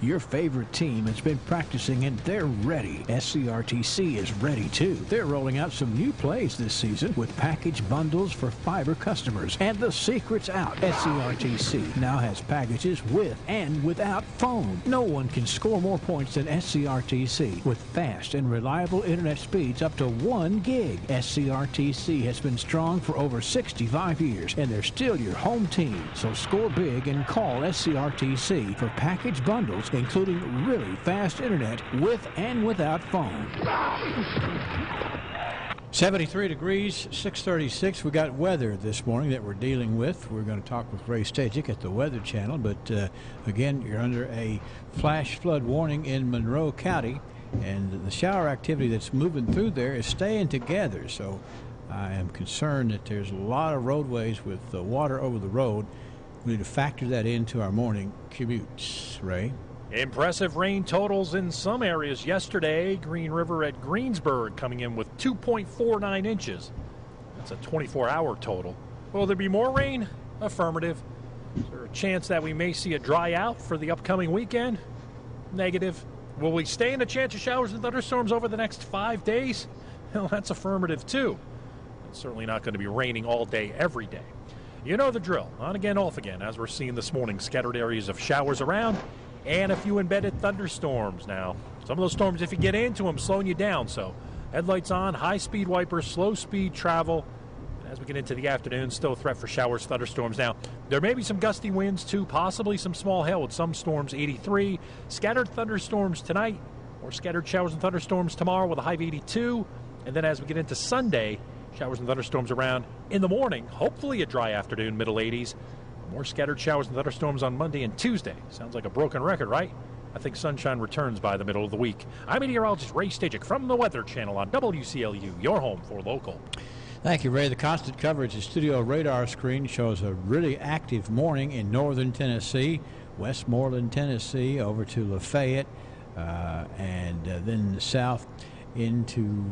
Your favorite team has been practicing and they're ready. SCRTC is ready too. They're rolling out some new plays this season with package bundles for fiber customers. And the secret's out. SCRTC now has packages with and without phone. No one can score more points than SCRTC with fast and reliable internet speeds up to 1 gig. SCRTC has been strong for over 65 years and they're still your home team. So score big and call SCRTC for package bundles including really fast internet with and without phone. 73 degrees, 636. We got weather this morning that we're dealing with. We're going to talk with Ray Stajic at the Weather Channel, but again, you're under a flash flood warning in Monroe County, and the shower activity that's moving through there is staying together. So I am concerned that there's a lot of roadways with water over the road. We need to factor that into our morning commutes. Ray? Impressive rain totals in some areas yesterday. Green River at Greensburg coming in with 2.49 inches. That's a 24-hour total. Will there be more rain? Affirmative. Is there a chance that we may see a dry out for the upcoming weekend? Negative. Will we stay in a chance of showers and thunderstorms over the next 5 days? Well, that's affirmative too. It's certainly not going to be raining all day, every day. You know the drill. On again, off again, as we're seeing this morning. Scattered areas of showers around and a few embedded thunderstorms. Now, some of those storms, if you get into them, slowing you down. So headlights on, high-speed wipers, slow-speed travel. And as we get into the afternoon, still a threat for showers, thunderstorms. Now, there may be some gusty winds, too, possibly some small hail with some storms, 83. Scattered thunderstorms tonight, or scattered showers and thunderstorms tomorrow with a high of 82. And then as we get into Sunday, showers and thunderstorms around in the morning. Hopefully a dry afternoon, middle 80s. More scattered showers and thunderstorms on Monday and Tuesday. Sounds like a broken record, right? I think sunshine returns by the middle of the week. I'm meteorologist Ray Stajic from the Weather Channel on WCLU, your home for local. Thank you, Ray. The constant coverage, the studio radar screen shows a really active morning in northern Tennessee, Westmoreland, Tennessee, over to Lafayette, and then south into,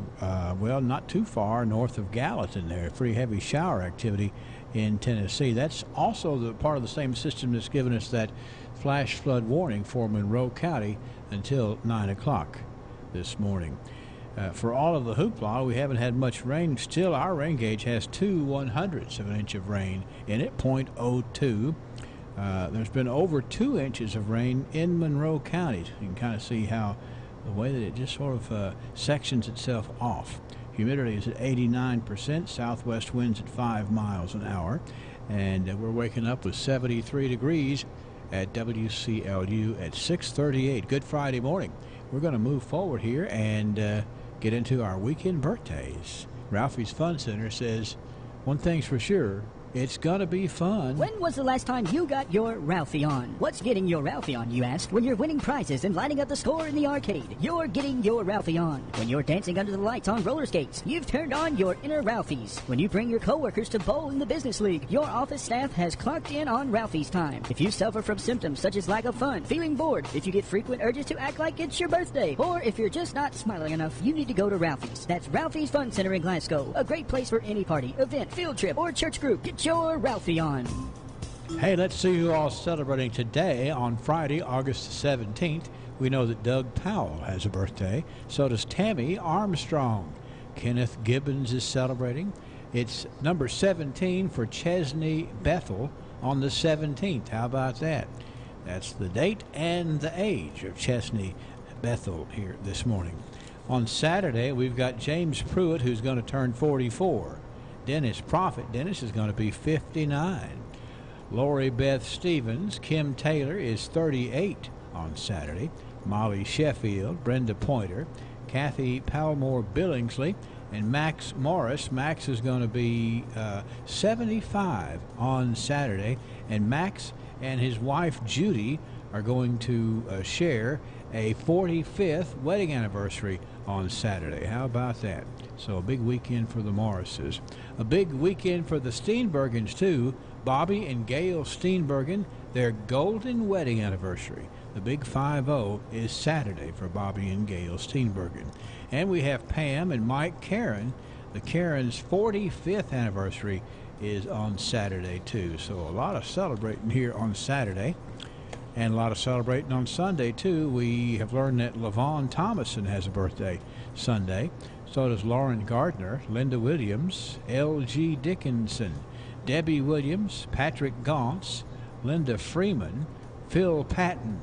well, not too far north of Gallatin there. Pretty heavy shower activity in Tennessee. That's also the part of the same system that's given us that flash flood warning for Monroe County until 9 o'clock this morning. For all of the hoopla, we haven't had much rain. Still, our rain gauge has 2/100ths of an inch of rain in it, 0.02. There's been over 2 inches of rain in Monroe County. You can kind of see how the way that it just sort of sections itself off. Humidity is at 89%, southwest winds at 5 miles an hour, and we're waking up with 73 degrees at WCLU at 6:38. Good Friday morning. We're going to move forward here and get into our weekend birthdays. Ralphie's Fun Center says, one thing's for sure, it's gonna be fun. When was the last time you got your Ralphie on? What's getting your Ralphie on, you ask? When you're winning prizes and lighting up the score in the arcade, you're getting your Ralphie on. When you're dancing under the lights on roller skates, you've turned on your inner Ralphies. When you bring your coworkers to bowl in the business league, your office staff has clocked in on Ralphie's time. If you suffer from symptoms such as lack of fun, feeling bored, if you get frequent urges to act like it's your birthday, or if you're just not smiling enough, you need to go to Ralphie's. That's Ralphie's Fun Center in Glasgow. A great place for any party, event, field trip, or church group. Get your Ralphie on. Hey, let's see who all's celebrating today on Friday, August 17th. We know that Doug Powell has a birthday. So does Tammy Armstrong. Kenneth Gibbons is celebrating. It's number 17 for Chesney Bethel on the 17th. How about that? That's the date and the age of Chesney Bethel here this morning. On Saturday, we've got James Pruitt, who's going to turn 44. Dennis Prophet. Dennis is going to be 59. Lori Beth Stevens. Kim Taylor is 38 on Saturday. Molly Sheffield. Brenda Pointer. Kathy Palmore Billingsley. And Max Morris. Max is going to be 75 on Saturday. And Max and his wife Judy are going to share a 45th wedding anniversary on Saturday. How about that? So a big weekend for the Morrises. A big weekend for the Steenbergens, too. Bobby and Gail Steenbergen, their golden wedding anniversary. The big 5-0 is Saturday for Bobby and Gail Steenbergen. And we have Pam and Mike Karen. The Karen's 45th anniversary is on Saturday, too. So a lot of celebrating here on Saturday. And a lot of celebrating on Sunday, too. We have learned that LaVon Thomason has a birthday Sunday. So does Lauren Gardner, Linda Williams, L.G. Dickinson, Debbie Williams, Patrick Gaunce, Linda Freeman, Phil Patton,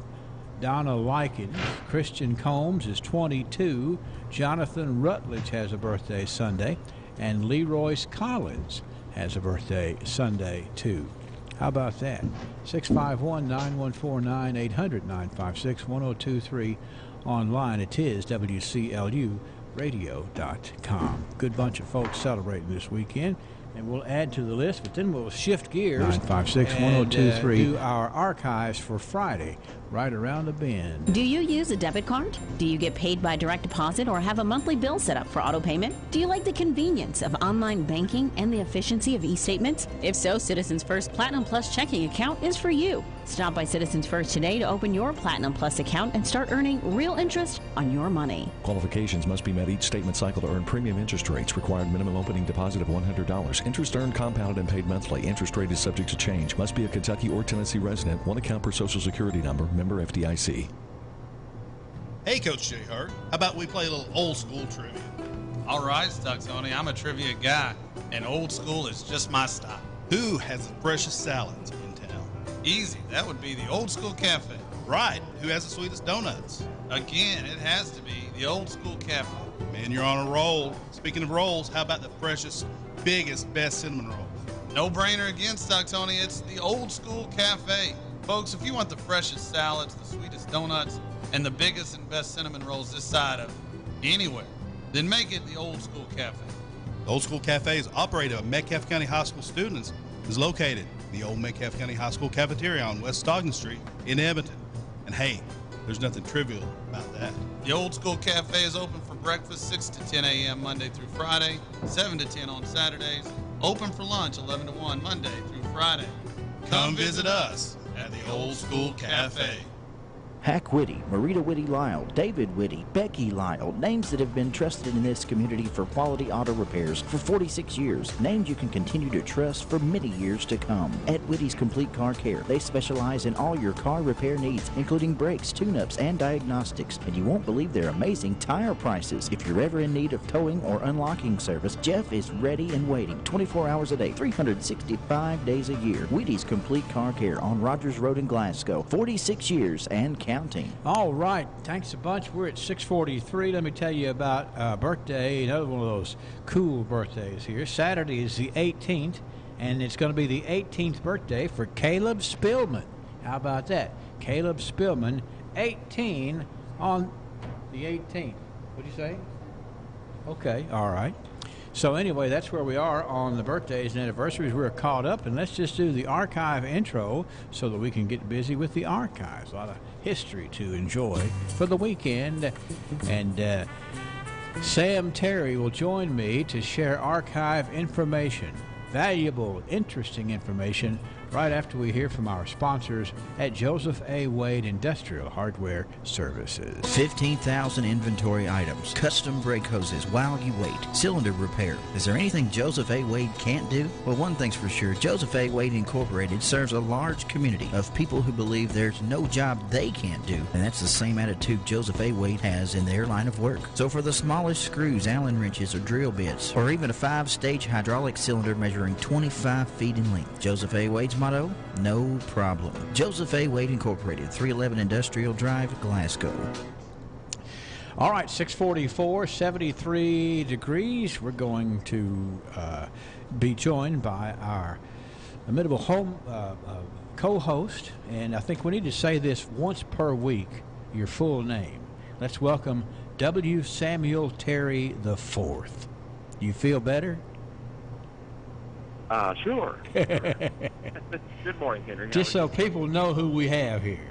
Donna Likens, Christian Combs is 22, Jonathan Rutledge has a birthday Sunday, and Leroyce Collins has a birthday Sunday, too. How about that? 651-9149-800-956-1023. Online it is WCLU-Radio.com. Good bunch of folks celebrating this weekend. And we'll add to the list, but then we'll shift gears 956-1023 and do our archives for Friday right around the bend. Do you use a debit card? Do you get paid by direct deposit or have a monthly bill set up for auto payment? Do you like the convenience of online banking and the efficiency of e-statements? If so, Citizens First Platinum Plus checking account is for you. Stop by Citizens First today to open your Platinum Plus account and start earning real interest on your money. Qualifications must be met each statement cycle to earn premium interest rates. Required minimum opening deposit of $100. Interest earned, compounded, and paid monthly. Interest rate is subject to change. Must be a Kentucky or Tennessee resident. One account per Social Security number. Member FDIC. Hey, Coach Jay Hart. How about we play a little old school trivia? All right, Stuxoni. I'm a trivia guy, and old school is just my style. Who has the freshest salads in town? Easy. That would be the Old School Cafe. Right. Who has the sweetest donuts? Again, it has to be the Old School Cafe. Man, you're on a roll. Speaking of rolls, how about the freshest, biggest, best cinnamon rolls? No brainer again, Stuxoni. It's the Old School Cafe. Folks, if you want the freshest salads, the sweetest donuts, and the biggest and best cinnamon rolls this side of anywhere, then make it the Old School Cafe. The Old School Cafe is operated by Metcalfe County High School students. Is located in the old Metcalfe County High School cafeteria on West Stockton Street in Edmonton. And hey, there's nothing trivial about that. The Old School Cafe is open for breakfast 6 to 10 a.m. Monday through Friday, 7 to 10 on Saturdays, open for lunch 11 to 1 Monday through Friday. Come visit us at the Old School Cafe. Hack Whitty, Marita Whitty Lyle, David Whitty, Becky Lyle, names that have been trusted in this community for quality auto repairs for 46 years. Names you can continue to trust for many years to come. At Whitty's Complete Car Care, they specialize in all your car repair needs, including brakes, tune-ups, and diagnostics. And you won't believe their amazing tire prices. If you're ever in need of towing or unlocking service, Jeff is ready and waiting 24 hours a day, 365 days a year. Whitty's Complete Car Care on Rogers Road in Glasgow, 46 years and counting. All right, thanks a bunch. We're at 6:43. Let me tell you about a birthday, another one of those cool birthdays here. Saturday is the 18th, and it's going to be the 18th birthday for Caleb Spillman. How about that? Caleb Spillman, 18 on the 18th. What'd you say? Okay, all right. So anyway, that's where we are on the birthdays and anniversaries. We're caught up, and let's just do the archive intro so that we can get busy with the archives. A lot of history to enjoy for the weekend. And Sam Terry will join me to share archive information, valuable, interesting information, right after we hear from our sponsors at Joseph A. Wade Industrial Hardware Services. 15,000 inventory items, custom brake hoses while you wait, cylinder repair. Is there anything Joseph A. Wade can't do? Well, one thing's for sure, Joseph A. Wade Incorporated serves a large community of people who believe there's no job they can't do, and that's the same attitude Joseph A. Wade has in their line of work. So for the smallest screws, Allen wrenches, or drill bits, or even a 5-stage hydraulic cylinder measuring 25 feet in length, Joseph A. Wade's motto, no problem. Joseph A. Wade Incorporated, 311 Industrial Drive, Glasgow. All right, 644, 73 degrees. We're going to be joined by our Amiable home co-host, and I think we need to say this once per week, your full name. Let's welcome W. Samuel Terry IV. You feel better? Sure. Good morning, Henry. Just so people know who we have here.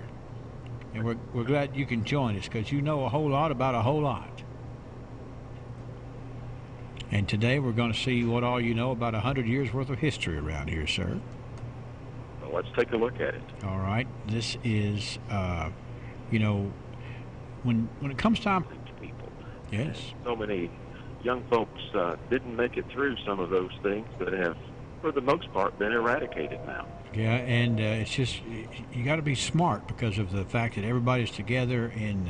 And we're glad you can join us because you know a whole lot about a whole lot. And today we're going to see what all you know about 100 years worth of history around here, sir. Well, let's take a look at it. All right. This is, when it comes time to people. Yes. So many young folks didn't make it through some of those things that have for the most part, been eradicated now. Yeah, and it's just, you got to be smart because of the fact that everybody's together in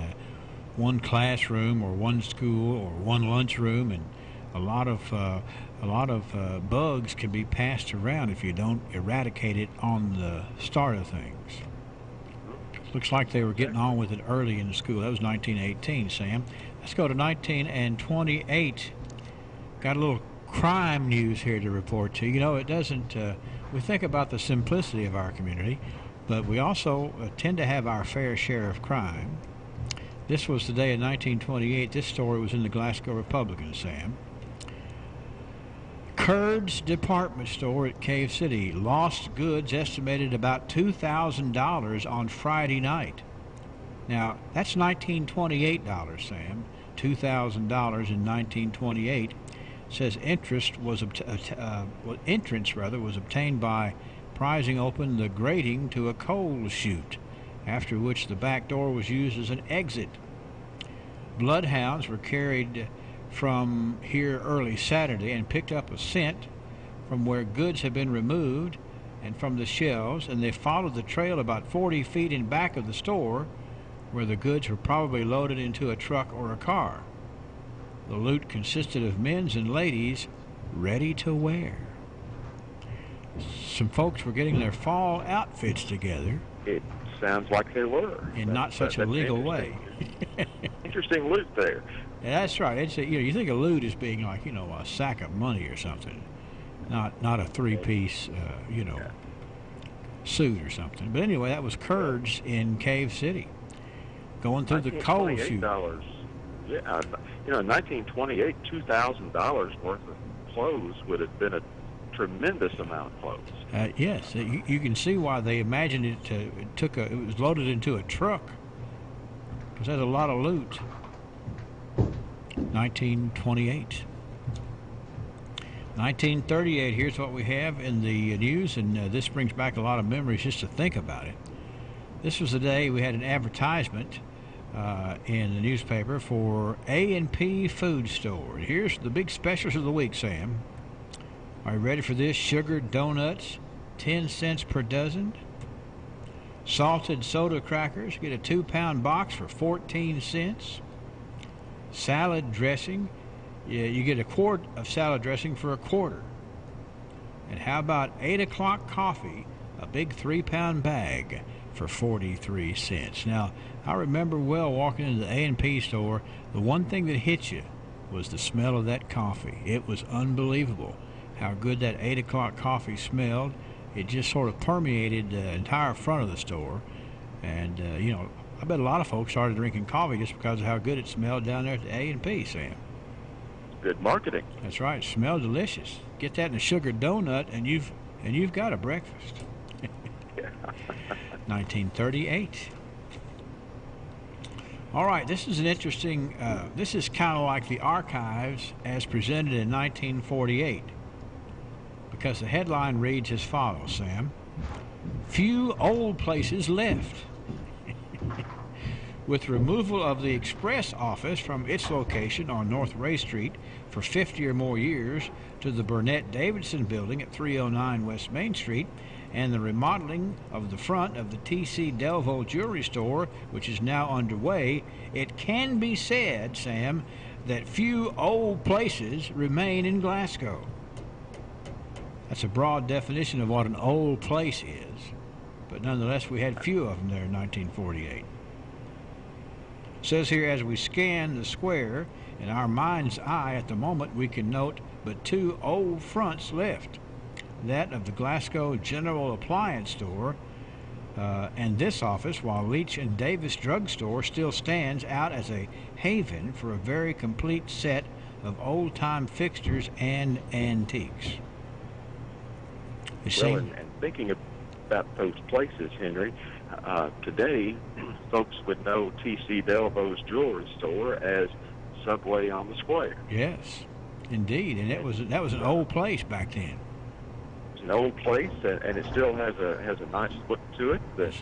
one classroom or one school or one lunchroom, and a lot of bugs can be passed around if you don't eradicate it on the start of things. Looks like they were getting on with it early in the school. That was 1918, Sam. Let's go to 1928. Got a little crime news here to report to you. You know, it doesn't, we think about the simplicity of our community, but we also tend to have our fair share of crime. This was the day in 1928. This story was in the Glasgow Republican, Sam. Kurds department store at Cave City lost goods estimated about $2,000 on Friday night. Now, that's $1928, Sam. $2,000 in 1928. Says entrance was obtained by prizing open the grating to a coal chute, after which the back door was used as an exit. Bloodhounds were carried from here early Saturday and picked up a scent from where goods had been removed and from the shelves, and they followed the trail about 40 feet in back of the store where the goods were probably loaded into a truck or a car. The loot consisted of men's and ladies' ready to wear. Some folks were getting their fall outfits together. It sounds like they were. In not such a legal way. Interesting loot there. Yeah, that's right. It's you think of loot as being like, a sack of money or something, not a three-piece, suit or something. But anyway, that was Kurds in Cave City, going through the coal chute. Yeah, in 1928, $2,000 worth of clothes would have been a tremendous amount of clothes. Yes, you can see why they imagined it. It was loaded into a truck because there's a lot of loot. 1928. 1938, here's what we have in the news, and this brings back a lot of memories just to think about it. This was the day we had an advertisement in the newspaper for A&P Food Store. Here's the big specials of the week, Sam. Are you ready for this? Sugared donuts, 10 cents per dozen. Salted soda crackers, get a 2-pound box for 14 cents. Salad dressing, you get a quart of salad dressing for a quarter. And how about 8 o'clock coffee, a big 3-pound bag for 43 cents. Now, I remember well walking into the A&P store, the one thing that hit you was the smell of that coffee. It was unbelievable how good that 8 o'clock coffee smelled. It just sort of permeated the entire front of the store. And, I bet a lot of folks started drinking coffee just because of how good it smelled down there at the A&P, Sam. Good marketing. That's right. It smelled delicious. Get that in a sugared donut, and you've got a breakfast. 1938. All right, this is an interesting. This is kind of like the archives as presented in 1948, because the headline reads as follows, Sam. Few old places left. With removal of the express office from its location on North Ray Street for 50 or more years to the Burnett Davidson building at 309 West Main Street, and the remodeling of the front of the T.C. Delvaux jewelry store, which is now underway, it can be said, Sam, that few old places remain in Glasgow. That's a broad definition of what an old place is, but nonetheless we had few of them there in 1948. It says here, as we scan the square, in our mind's eye at the moment we can note but 2 old fronts left. That of the Glasgow General Appliance Store and this office, while Leach and Davis Drug Store still stands out as a haven for a very complete set of old-time fixtures and antiques. And thinking about those places, Henry, today folks would know T.C. Delvaux's jewelry store as Subway on the Square. Yes, indeed, and that was an old place back then. It's an old place, and it still has a nice look to it that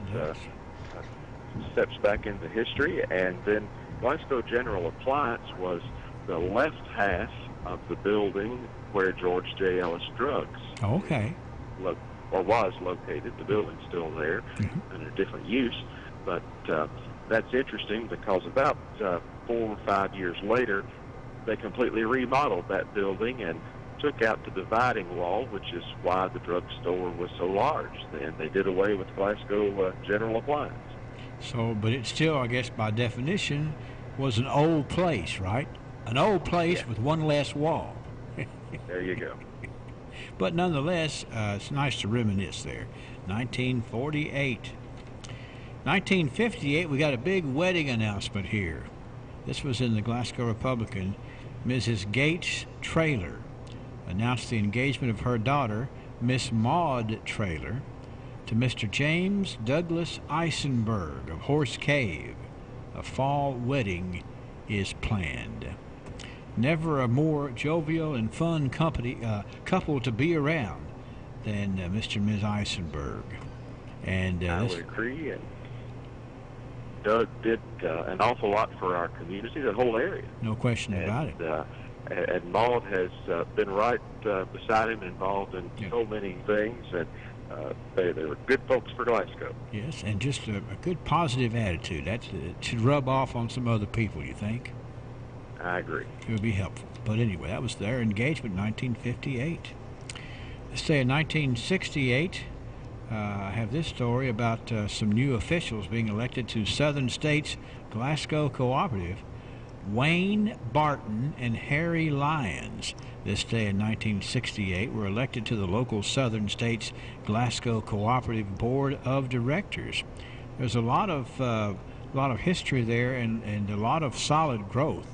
steps back into history. And then Glasgow General Appliance was the left half of the building where George J. Ellis Drugs was located. The building's still there in a different use, but that's interesting because about 4 or 5 years later, they completely remodeled that building and took out the dividing wall, which is why the drugstore was so large. Then they did away with Glasgow General Appliance. So, but it still, I guess, by definition, was an old place, right? An old place with one less wall. There you go. But nonetheless, it's nice to reminisce there. 1948. 1958, we got a big wedding announcement here. This was in the Glasgow Republican. Mrs. Gates Traylor announced the engagement of her daughter, Miss Maud Traylor, to Mr. James Douglas Eisenberg of Horse Cave. A fall wedding is planned. Never a more jovial and fun couple to be around than Mr. and Ms. Eisenberg. And I would agree. And Doug did an awful lot for our community, the whole area. No question about it. And Maud has been right beside him, involved in so many things, and they were good folks for Glasgow. Yes, and just a good positive attitude. It should rub off on some other people, you think? I agree. It would be helpful. But anyway, that was their engagement in 1958. Let's say in 1968, I have this story about some new officials being elected to Southern States Glasgow Cooperative. Wayne Barton and Harry Lyons, this day in 1968, were elected to the local Southern States Glasgow Cooperative Board of Directors. There's a lot of history there and a lot of solid growth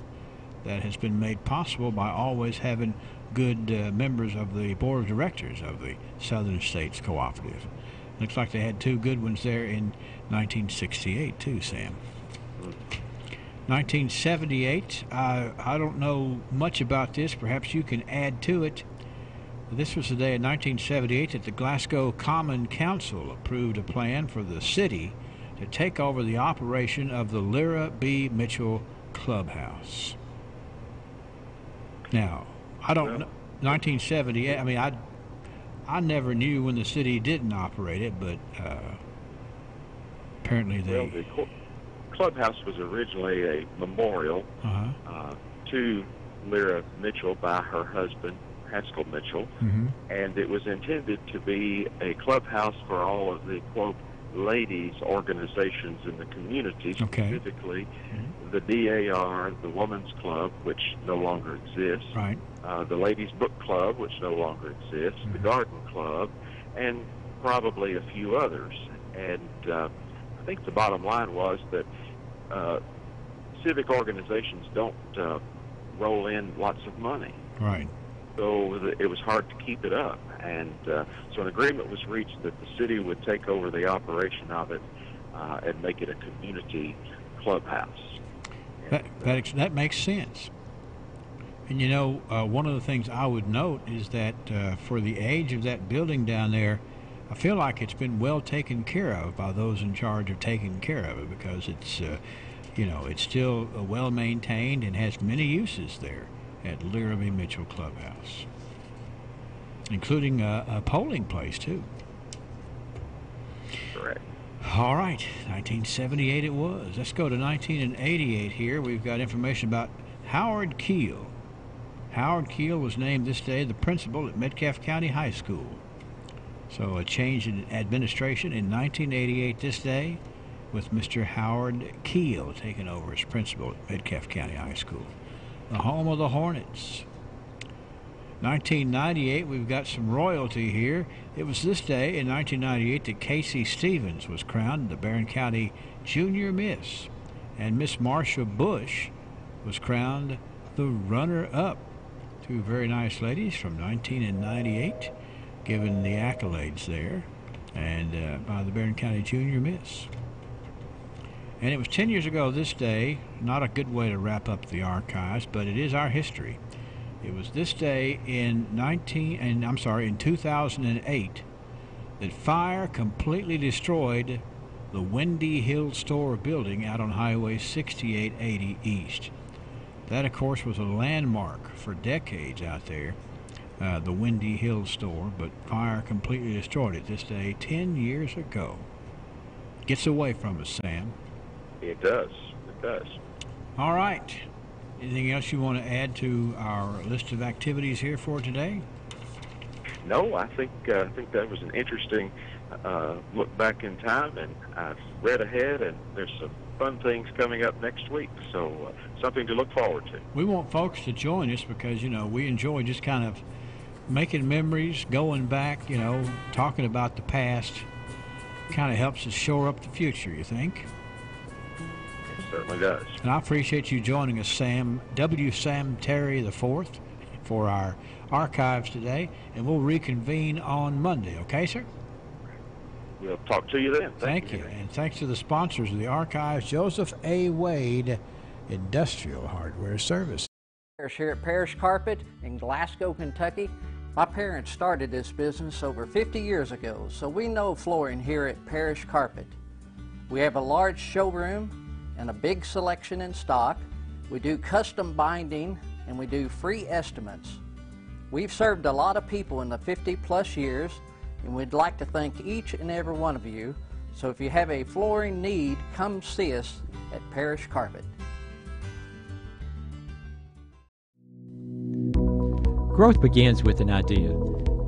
that has been made possible by always having good members of the Board of Directors of the Southern States Cooperative. Looks like they had two good ones there in 1968 too, Sam. 1978, I don't know much about this. Perhaps you can add to it. This was the day in 1978 that the Glasgow Common Council approved a plan for the city to take over the operation of the Lyra B. Mitchell Clubhouse. Now, I don't know. 1978, I mean, I never knew when the city didn't operate it, but apparently they... Well, the clubhouse was originally a memorial to Lyra Mitchell by her husband, Haskell Mitchell, and it was intended to be a clubhouse for all of the, quote, ladies organizations in the community, specifically the DAR, the Women's Club, which no longer exists, the Ladies Book Club, which no longer exists, the Garden Club, and probably a few others. And I think the bottom line was that civic organizations don't roll in lots of money. Right. So it was hard to keep it up. And so an agreement was reached that the city would take over the operation of it and make it a community clubhouse. That makes sense. And you know, one of the things I would note is that for the age of that building down there, I feel like it's been well taken care of by those in charge of taking care of it, because it's, it's still well maintained and has many uses there at Lyra B. Mitchell Clubhouse, including a polling place too. Correct. All right, 1978 it was. Let's go to 1988 here. We've got information about Howard Keel. Howard Keel was named this day the principal at Metcalfe County High School. So a change in administration in 1988 this day, with Mr. Howard Keel taking over as principal at Metcalfe County High School, the home of the Hornets. 1998, we've got some royalty here. It was this day in 1998 that Casey Stevens was crowned the Barron County Junior Miss, and Miss Marcia Bush was crowned the runner-up. Two very nice ladies from 1998, given the accolades there, and by the Barron County Junior Miss. And it was 10 years ago this day. Not a good way to wrap up the archives, but it is our history. It was this day in 2008 that fire completely destroyed the Windy Hill Store building out on Highway 6880 East. That, of course, was a landmark for decades out there, the Windy Hill store, but fire completely destroyed it this day 10 years ago. Gets away from us, Sam. It does. It does. All right. Anything else you want to add to our list of activities here for today? No, I think that was an interesting look back in time, and I've read ahead, and there's some fun things coming up next week, so something to look forward to. We want folks to join us because, we enjoy just kind of making memories, going back, talking about the past. Kind of helps us shore up the future, you think? It certainly does. And I appreciate you joining us, Sam, Sam Terry IV, for our archives today, and we'll reconvene on Monday, okay, sir? We'll talk to you then. Thank you. And thanks to the sponsors of the archives, Joseph A. Wade Industrial Hardware Service. Here at Parish Carpet in Glasgow, Kentucky. My parents started this business over 50 years ago, so we know flooring here at Parish Carpet. We have a large showroom and a big selection in stock. We do custom binding and we do free estimates. We've served a lot of people in the 50-plus years, and we'd like to thank each and every one of you. So if you have a flooring need, come see us at Parish Carpet. Growth begins with an idea.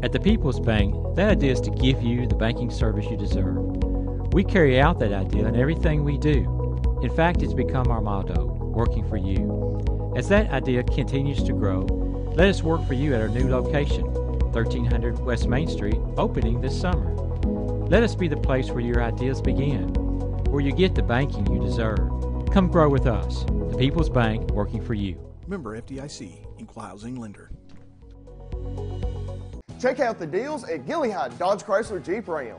At the People's Bank, that idea is to give you the banking service you deserve. We carry out that idea in everything we do. In fact, it's become our motto, working for you. As that idea continues to grow, let us work for you at our new location, 1300 West Main Street, opening this summer. Let us be the place where your ideas begin, where you get the banking you deserve. Come grow with us. The People's Bank, working for you. Member FDIC, Equal Housing Lender. Check out the deals at Gilliard Dodge Chrysler Jeep Ram.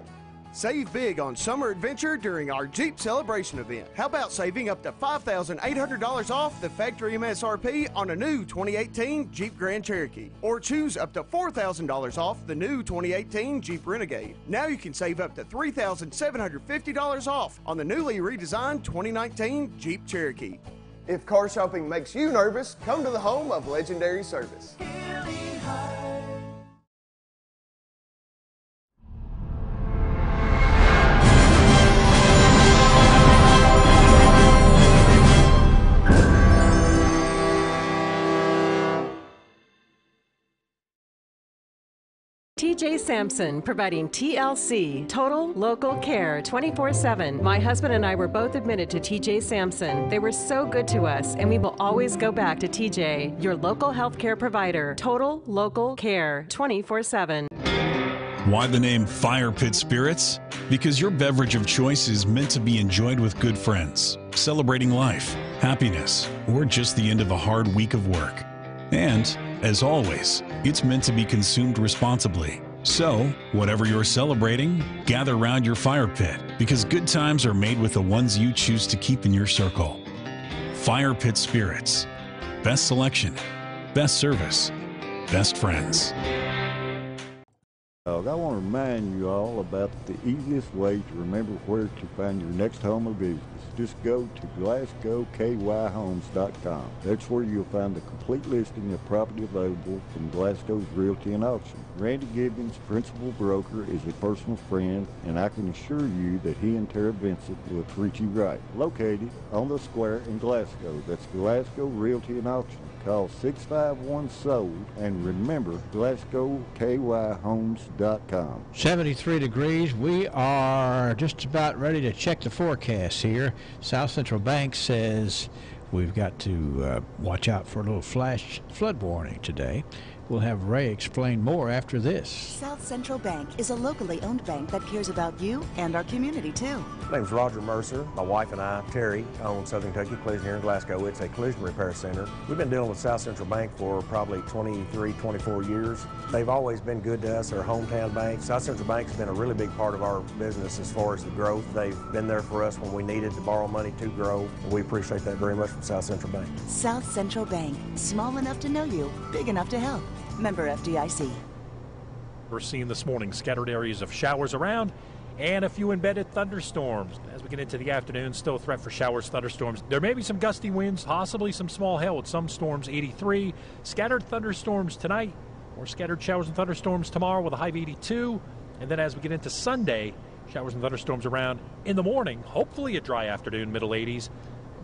Save big on summer adventure during our Jeep Celebration event. How about saving up to $5,800 off the factory MSRP on a new 2018 Jeep Grand Cherokee? Or choose up to $4,000 off the new 2018 Jeep Renegade. Now you can save up to $3,750 off on the newly redesigned 2019 Jeep Cherokee. If car shopping makes you nervous, come to the home of legendary service. TJ Sampson, providing TLC, Total Local Care, 24/7. My husband and I were both admitted to TJ Sampson. They were so good to us, and we will always go back to TJ, your local health care provider. Total Local Care, 24/7. Why the name Fire Pit Spirits? Because your beverage of choice is meant to be enjoyed with good friends, celebrating life, happiness, or just the end of a hard week of work. And, as always, it's meant to be consumed responsibly. So, whatever you're celebrating, gather around your fire pit, because good times are made with the ones you choose to keep in your circle. Fire Pit Spirits. Best selection, best service, best friends. I want to remind you all about the easiest way to remember where to find your next home or business. Just go to GlasgowKYHomes.com. That's where you'll find the complete listing of property available from Glasgow's Realty and Auction. Randy Gibbons, principal broker, is a personal friend, and I can assure you that he and Tara Vincent will treat you right. Located on the square in Glasgow. That's Glasgow Realty and Auction. Call 651-SOLD, and remember, GlasgowKYHomes.com. 73 degrees. We are just about ready to check the forecast here. South Central Bank says we've got to watch out for a little flash flood warning today. We'll have Ray explain more after this. South Central Bank is a locally owned bank that cares about you and our community, too. My name's Roger Mercer. My wife and I, Terry, own Southern Kentucky Collision here in Glasgow. It's a collision repair center. We've been dealing with South Central Bank for probably 23, 24 years. They've always been good to us, our hometown bank. South Central Bank's been a really big part of our business as far as the growth. They've been there for us when we needed to borrow money to grow. We appreciate that very much from South Central Bank. South Central Bank, small enough to know you, big enough to help. Member FDIC. We're seeing this morning scattered areas of showers around. and a few embedded thunderstorms. As we get into the afternoon, still a threat for showers, thunderstorms. There may be some gusty winds, possibly some small hail with some storms, 83. Scattered thunderstorms tonight, or scattered showers and thunderstorms tomorrow with a high of 82. And then as we get into Sunday, showers and thunderstorms around in the morning, hopefully a dry afternoon, middle 80s.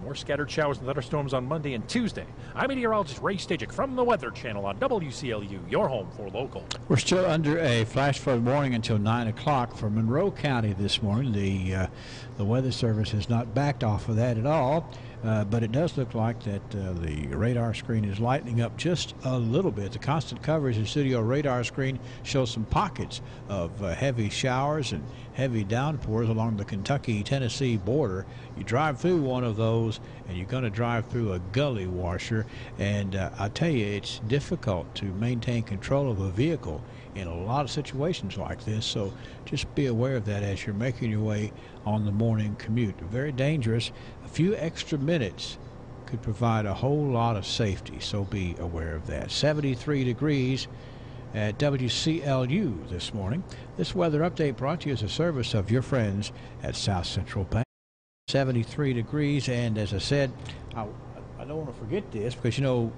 More scattered showers and thunderstorms on Monday and Tuesday. I'm meteorologist Ray Stajic from the Weather Channel on WCLU, your home for local. We're still under a flash flood warning until 9 o'clock for Monroe County this morning. The Weather Service has not backed off of that at all, but it does look like that the radar screen is lightening up just a little bit. The constant coverage in studio radar screen shows some pockets of heavy showers and heavy downpours along the Kentucky-Tennessee border. You drive through one of those, and you're going to drive through a gully washer, and I tell you, it's difficult to maintain control of a vehicle in a lot of situations like this, so just be aware of that as you're making your way on the morning commute. Very dangerous. A few extra minutes could provide a whole lot of safety, so be aware of that. 73 degrees at WCLU this morning. This weather update brought to you as a service of your friends at South Central Bank. 73 degrees, and as I said, I don't want to forget this because, you know,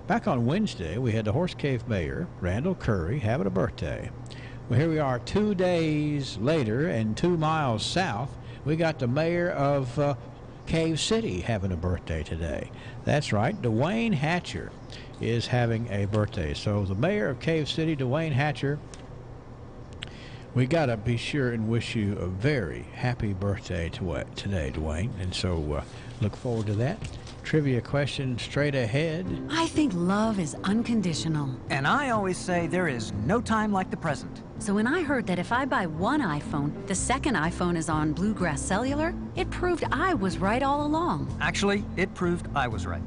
back on Wednesday we had the Horse Cave Mayor, Randall Curry, having a birthday. Well, here we are 2 days later, and 2 miles south, we got the mayor of Cave City having a birthday today. That's right, Dwayne Hatcher is having a birthday. So the mayor of Cave City, Dwayne Hatcher, we got to be sure and wish you a very happy birthday today, Dwayne. And so look forward to that. Trivia question straight ahead. I think love is unconditional. And I always say there is no time like the present. So when I heard that if I buy one iPhone, the second iPhone is on Bluegrass Cellular, it proved I was right all along. Actually, it proved I was right.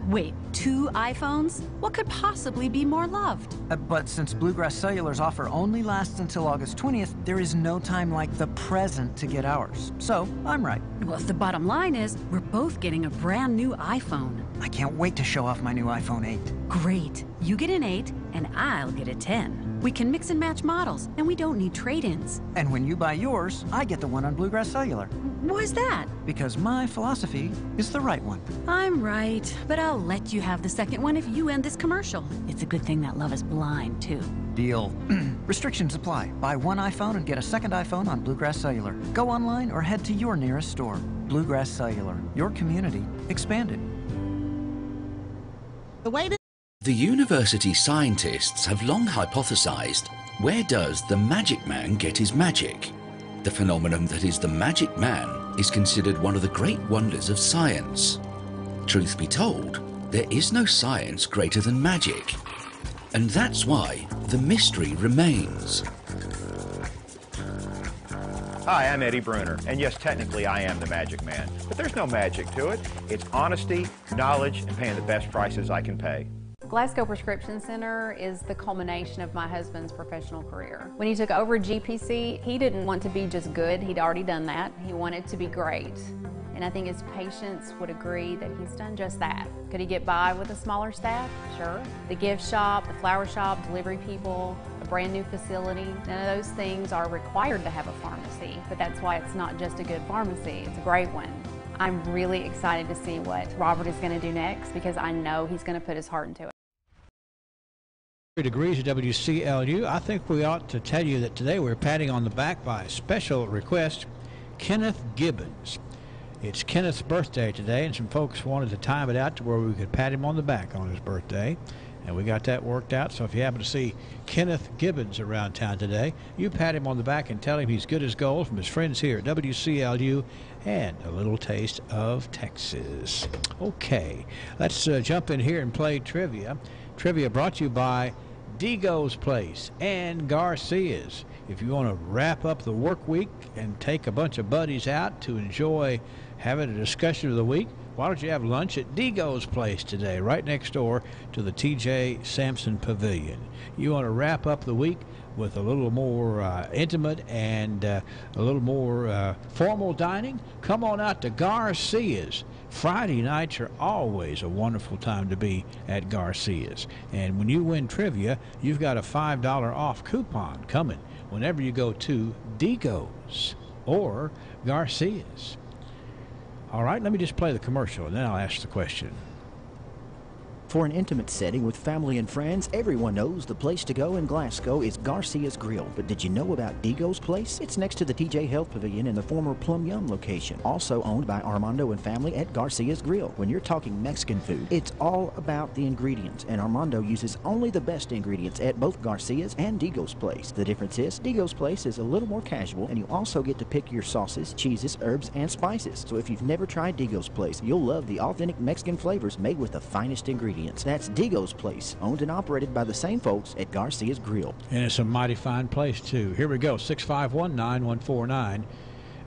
Wait, 2 iPhones? What could possibly be more loved? But since Bluegrass Cellular's offer only lasts until August 20th, there is no time like the present to get ours. So, I'm right. Well, the bottom line is, we're both getting a brand new iPhone. I can't wait to show off my new iPhone 8. Great. You get an 8, and I'll get a 10. We can mix and match models, and we don't need trade-ins. And when you buy yours, I get the one on Bluegrass Cellular. Why's that? Because my philosophy is the right one. I'm right, but I'll let you have the second one if you end this commercial. It's a good thing that love is blind, too. Deal. Restrictions apply. Buy one iPhone and get a second iPhone on Bluegrass Cellular. Go online or head to your nearest store. Bluegrass Cellular. Your community expanded. The university scientists have long hypothesized, where does the magic man get his magic? The phenomenon that is the magic man is considered one of the great wonders of science. Truth be told, there is no science greater than magic. And that's why the mystery remains. Hi, I'm Eddie Bruner, and yes, technically I am the magic man, but there's no magic to it. It's honesty, knowledge, and paying the best prices I can pay. Glasgow Prescription Center is the culmination of my husband's professional career. When he took over GPC, he didn't want to be just good, he'd already done that. He wanted to be great. And I think his patients would agree that he's done just that. Could he get by with a smaller staff? Sure. The gift shop, the flower shop, delivery people, a brand new facility, none of those things are required to have a pharmacy, but that's why it's not just a good pharmacy, it's a great one. I'm really excited to see what Robert is going to do next because I know he's going to put his heart into it. Degrees at WCLU. I think we ought to tell you that today we're patting on the back by a special request, Kenneth Gibbons. It's Kenneth's birthday today, and some folks wanted to time it out to where we could pat him on the back on his birthday, and we got that worked out. So if you happen to see Kenneth Gibbons around town today, you pat him on the back and tell him he's good as gold from his friends here at WCLU and a little taste of Texas. Okay, let's jump in here and play trivia. Trivia brought to you by Dego's Place and Garcia's. If you want to wrap up the work week and take a bunch of buddies out to enjoy having a discussion of the week, why don't you have lunch at Dego's Place today, right next door to the TJ Sampson Pavilion. You want to wrap up the week with a little more intimate and a little more formal dining? Come on out to Garcia's. Friday nights are always a wonderful time to be at Garcia's. And when you win trivia, you've got a $5 off coupon coming whenever you go to Digo's or Garcia's. All right, let me just play the commercial, and then I'll ask the question. For an intimate setting with family and friends, everyone knows the place to go in Glasgow is Garcia's Grill. But did you know about Digo's Place? It's next to the TJ Health Pavilion in the former Plum Yum location, also owned by Armando and family at Garcia's Grill. When you're talking Mexican food, it's all about the ingredients, and Armando uses only the best ingredients at both Garcia's and Digo's Place. The difference is Digo's Place is a little more casual, and you also get to pick your sauces, cheeses, herbs, and spices. So if you've never tried Digo's Place, you'll love the authentic Mexican flavors made with the finest ingredients. That's Digo's Place, owned and operated by the same folks at Garcia's Grill. And it's a mighty fine place, too. Here we go, 651-9149,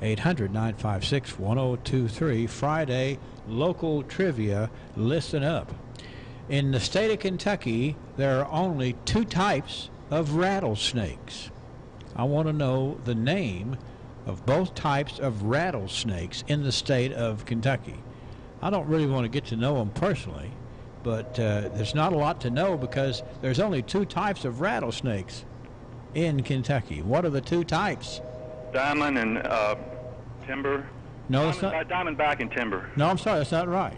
800-956-1023. Friday local trivia. Listen up. In the state of Kentucky, there are only 2 types of rattlesnakes. I want to know the name of both types of rattlesnakes in the state of Kentucky. I don't really want to get to know them personally, but there's not a lot to know because there's only 2 types of rattlesnakes in Kentucky. What are the 2 types? Diamond and timber. No, that's not. Diamondback and timber. No, I'm sorry, that's not right.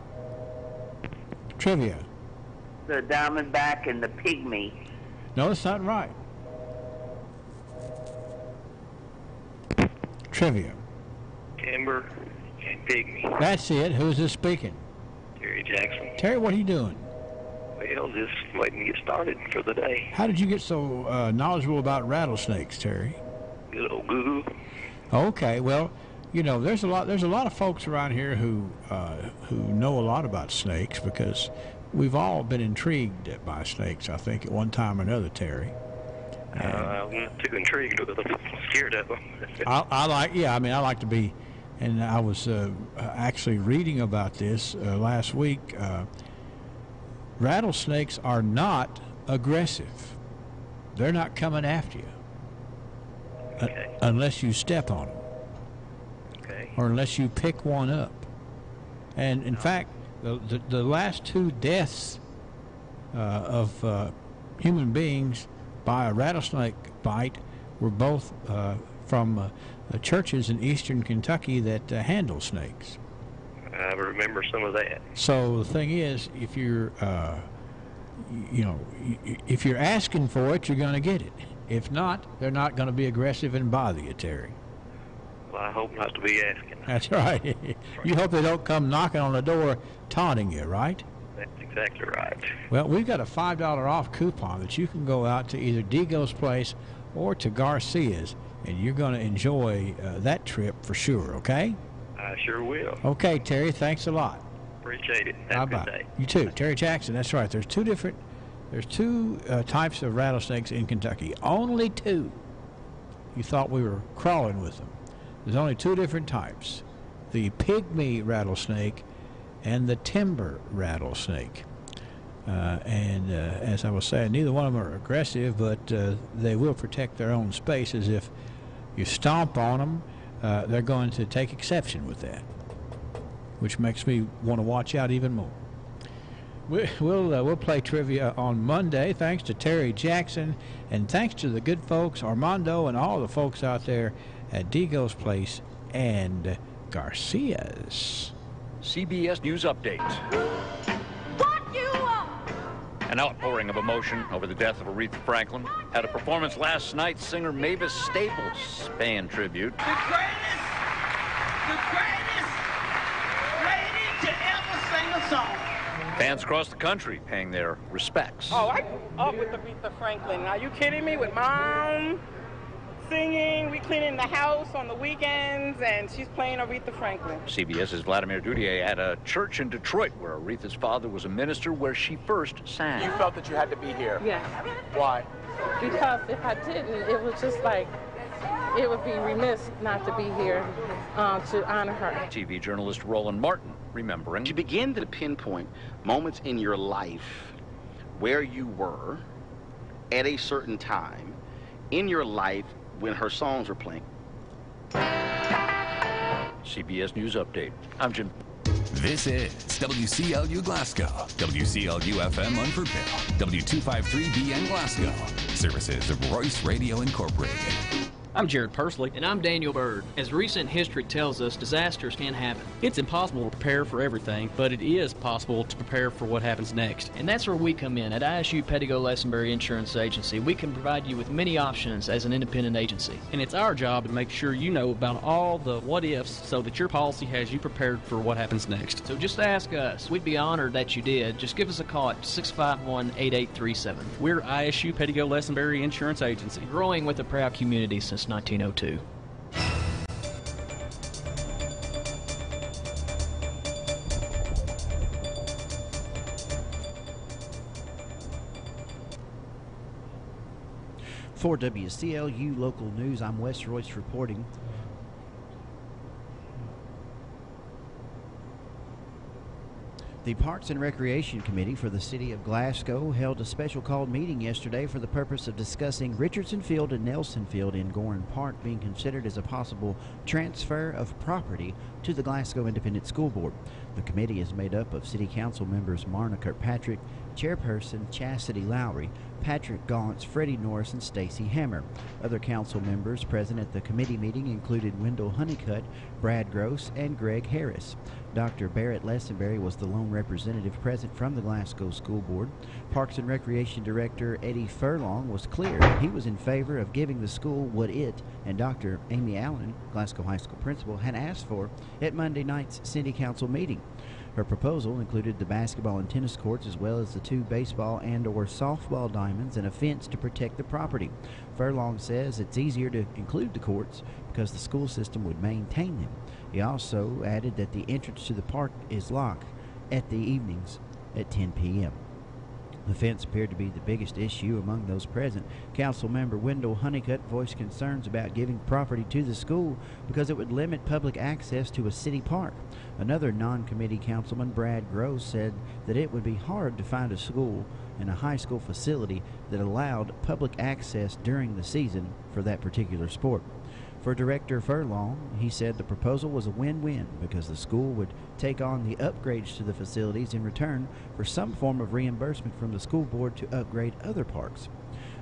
Trivia. The diamondback and the pygmy. No, that's not right. Trivia. Timber and pygmy. That's it. Who's this speaking? Terry Jackson. Terry, what are you doing? Well, just waiting to get started for the day. How did you get so knowledgeable about rattlesnakes, Terry? Good old Google. Okay, well, you know, there's a lot of folks around here who know a lot about snakes because we've all been intrigued by snakes, I think, at one time or another, Terry. I'm not too intrigued with them. I'm scared of them. I like to be. And I was actually reading about this last week. Rattlesnakes are not aggressive. They're not coming after you unless you step on them, or unless you pick one up. And in fact, the last 2 deaths of human beings by a rattlesnake bite were both from churches in eastern Kentucky that handle snakes. I remember some of that. So the thing is, if you're, if you're asking for it, you're going to get it. If not, they're not going to be aggressive and bother you, Terry. Well, I hope not to be asking. That's right. You hope they don't come knocking on the door taunting you, right? That's exactly right. Well, we've got a $5 off coupon that you can go out to either Digo's Place or to Garcia's, and you're going to enjoy that trip for sure, okay? I sure will. Okay, Terry, thanks a lot. Appreciate it. Have a good day. You too. Terry Jackson, that's right. There's 2 types of rattlesnakes in Kentucky. Only 2. You thought we were crawling with them. There's only 2 different types. The pygmy rattlesnake and the timber rattlesnake. As I was saying, neither one of them are aggressive, but they will protect their own spaces. If you stomp on them, they're going to take exception with that, which makes me want to watch out even more. We'll play trivia on Monday, thanks to Terry Jackson, and thanks to the good folks, Armando, and all the folks out there at Digo's Place and Garcia's. CBS News Update. An outpouring of emotion over the death of Aretha Franklin. At a performance last night, singer Mavis Staples paying tribute. The greatest lady to ever sing a song. Fans across the country paying their respects. Oh, I grew up with Aretha Franklin. Are you kidding me? With Mom singing, we cleaning the house on the weekends, and she's playing Aretha Franklin. CBS's Vladimir Dudier at a church in Detroit where Aretha's father was a minister where she first sang. You felt that you had to be here? Yes. Why? Because if I didn't, it was just like, it would be remiss not to be here to honor her. TV journalist Roland Martin remembering. To begin to pinpoint moments in your life where you were at a certain time in your life when her songs were playing. CBS News Update. I'm Jim. This is WCLU Glasgow, WCLU FM Unfordville, W253BN Glasgow. Services of Royse Radio Incorporated. I'm Jared Pursley. And I'm Daniel Bird. As recent history tells us, disasters can happen. It's impossible to prepare for everything, but it is possible to prepare for what happens next. And that's where we come in. At ISU Pettigo-Lessenberry Insurance Agency, we can provide you with many options as an independent agency. And it's our job to make sure you know about all the what-ifs so that your policy has you prepared for what happens next. So just ask us. We'd be honored that you did. Just give us a call at 651-8837. We're ISU Pettigo-Lessenberry Insurance Agency, growing with a proud community since 1902. For WCLU Local News, I'm Wes Royce reporting. The Parks and Recreation Committee for the City of Glasgow held a special called meeting yesterday for the purpose of discussing Richardson Field and Nelson Field in Gorham Park being considered as a possible transfer of property to the Glasgow Independent School Board. The committee is made up of City Council members Marna Kirkpatrick, Chairperson Chastity Lowry, Patrick Gaunce, Freddie Norris, and Stacy Hammer. Other council members present at the committee meeting included Wendell Honeycutt, Brad Gross, and Greg Harris. Dr. Barrett Lessenberry was the lone representative present from the Glasgow School Board. Parks and Recreation Director Eddie Furlong was clear he was in favor of giving the school what it and Dr. Amy Allen, Glasgow High School principal, had asked for at Monday night's City Council meeting. Her proposal included the basketball and tennis courts as well as the 2 baseball and/or softball diamonds and a fence to protect the property. Furlong says it's easier to include the courts because the school system would maintain them. He also added that the entrance to the park is locked at the evenings at 10 p.m. The fence appeared to be the biggest issue among those present. Council member Wendell Honeycutt voiced concerns about giving property to the school because it would limit public access to a city park. Another non-committee councilman, Brad Gross, said that it would be hard to find a school and a high school facility that allowed public access during the season for that particular sport. For Director Furlong, he said the proposal was a win-win because the school would take on the upgrades to the facilities in return for some form of reimbursement from the school board to upgrade other parks.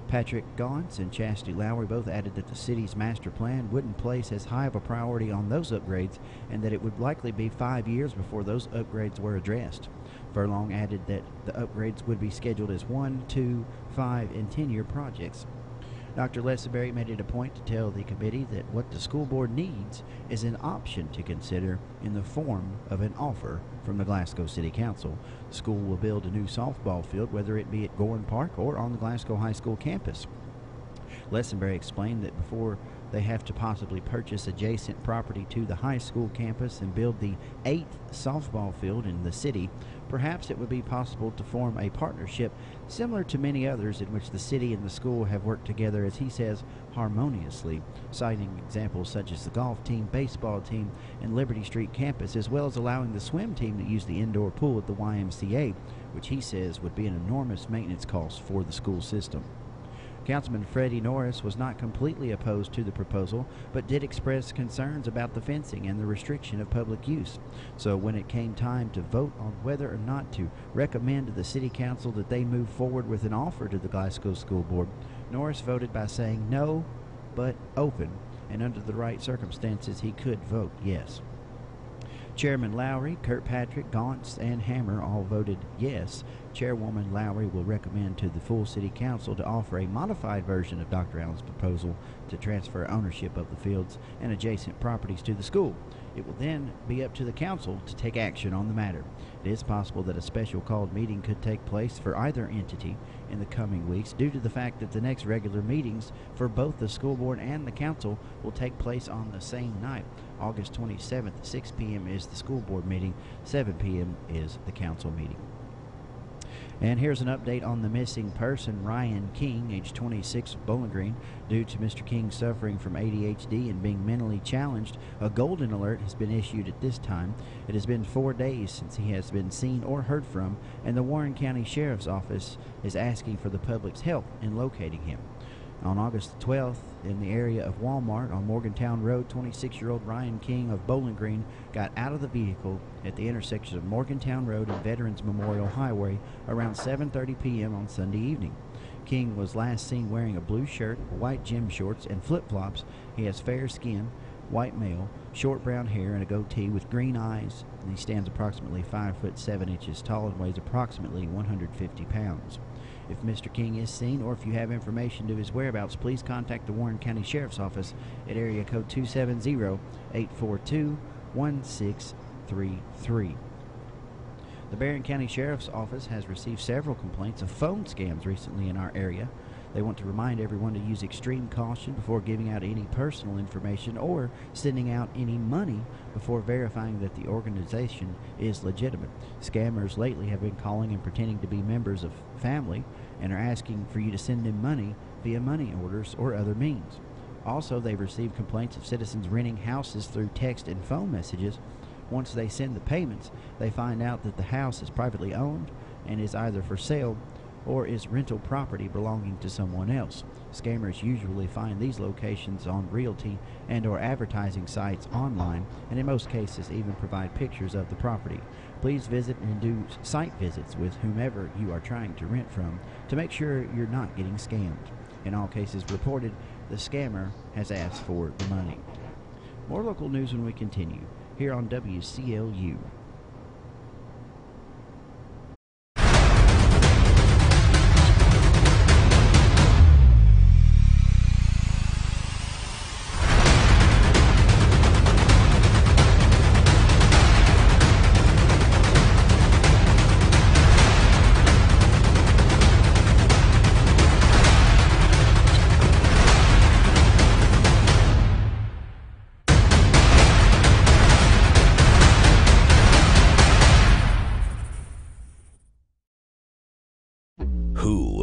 Patrick Gaunce and Chastity Lowry both added that the city's master plan wouldn't place as high of a priority on those upgrades and that it would likely be 5 years before those upgrades were addressed. Furlong added that the upgrades would be scheduled as 1, 2, 5, and 10-year projects. Dr. Lessenberry made it a point to tell the committee that what the school board needs is an option to consider in the form of an offer from the Glasgow City Council. The school will build a new softball field, whether it be at Gorham Park or on the Glasgow High School campus. Lessenberry explained that before they have to possibly purchase adjacent property to the high school campus and build the 8th softball field in the city, perhaps it would be possible to form a partnership similar to many others in which the city and the school have worked together, as he says, harmoniously, citing examples such as the golf team, baseball team, and Liberty Street campus, as well as allowing the swim team to use the indoor pool at the YMCA, which he says would be an enormous maintenance cost for the school system. Councilman Freddie Norris was not completely opposed to the proposal, but did express concerns about the fencing and the restriction of public use. So when it came time to vote on whether or not to recommend to the City Council that they move forward with an offer to the Glasgow School Board, Norris voted by saying no, but open, and under the right circumstances he could vote yes. Chairman Lowry, Kirkpatrick, Gaunce, and Hammer all voted yes. Chairwoman Lowry will recommend to the full City Council to offer a modified version of Dr. Allen's proposal to transfer ownership of the fields and adjacent properties to the school. It will then be up to the Council to take action on the matter. It is possible that a special called meeting could take place for either entity in the coming weeks due to the fact that the next regular meetings for both the school board and the council will take place on the same night. August 27th at 6 p.m. is the school board meeting, 7 p.m. is the council meeting. And here's an update on the missing person, Ryan King, age 26, of Bowling Green. Due to Mr. King suffering from ADHD and being mentally challenged, a golden alert has been issued at this time. It has been 4 days since he has been seen or heard from, and the Warren County Sheriff's Office is asking for the public's help in locating him. On August the 12th, in the area of Walmart on Morgantown Road, 26-year-old Ryan King of Bowling Green got out of the vehicle at the intersection of Morgantown Road and Veterans Memorial Highway around 7:30 p.m. on Sunday evening. King was last seen wearing a blue shirt, white gym shorts, and flip-flops. He has fair skin, white male, short brown hair, and a goatee with green eyes. And he stands approximately 5 foot 7 inches tall and weighs approximately 150 pounds. If Mr. King is seen, or if you have information to his whereabouts, please contact the Warren County Sheriff's Office at area code 270-842-1633. The Barron County Sheriff's Office has received several complaints of phone scams recently in our area. They want to remind everyone to use extreme caution before giving out any personal information or sending out any money before verifying that the organization is legitimate. Scammers lately have been calling and pretending to be members of family and are asking for you to send them money via money orders or other means. Also, they've received complaints of citizens renting houses through text and phone messages. Once they send the payments, they find out that the house is privately owned and is either for sale or is rental property belonging to someone else. Scammers usually find these locations on realty and or advertising sites online, and in most cases even provide pictures of the property. Please visit and do site visits with whomever you are trying to rent from to make sure you're not getting scammed. In all cases reported, the scammer has asked for the money. More local news when we continue here on WCLU.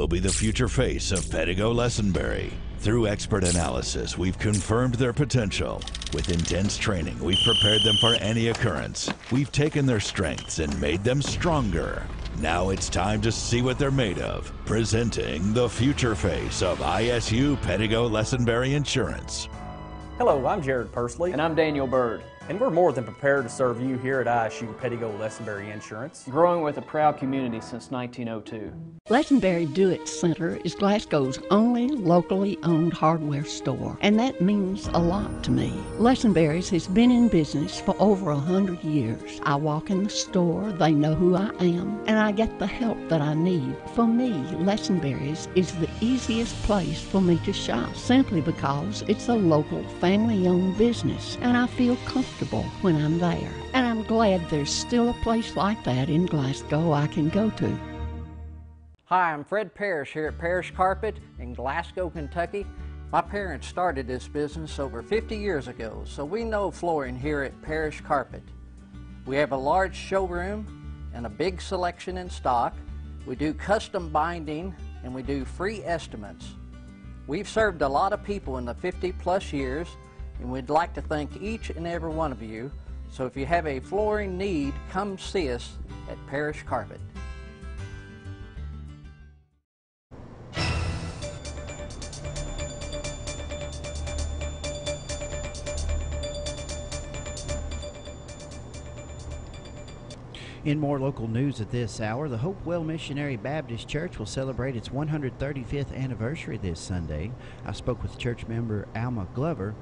Be the future face of Pettigo-Lessenberry. Through expert analysis, we've confirmed their potential. With intense training, we've prepared them for any occurrence. We've taken their strengths and made them stronger. Now it's time to see what they're made of. Presenting the future face of ISU Pettigo-Lessenberry Insurance. Hello, I'm Jared Pursley. And I'm Daniel Bird. And we're more than prepared to serve you here at ISU Pettigo-Lessenberry Insurance. Growing with a proud community since 1902. Lessenberry Do-It Center is Glasgow's only locally owned hardware store, and that means a lot to me. Lessenberry's has been in business for over 100 years. I walk in the store, they know who I am, and I get the help that I need. For me, Lessenberry's is the easiest place for me to shop, simply because it's a local family-owned business, and I feel comfortable when I'm there. And I'm glad there's still a place like that in Glasgow I can go to. Hi, I'm Fred Parrish here at Parrish Carpet in Glasgow, Kentucky. My parents started this business over 50 years ago, so we know flooring here at Parrish Carpet. We have a large showroom and a big selection in stock. We do custom binding and we do free estimates. We've served a lot of people in the 50-plus years, and we'd like to thank each and every one of you. So if you have a flooring need, come see us at Parrish Carpet. In more local news at this hour, the Hopewell Missionary Baptist Church will celebrate its 135th anniversary this Sunday. I spoke with church member Alma Glover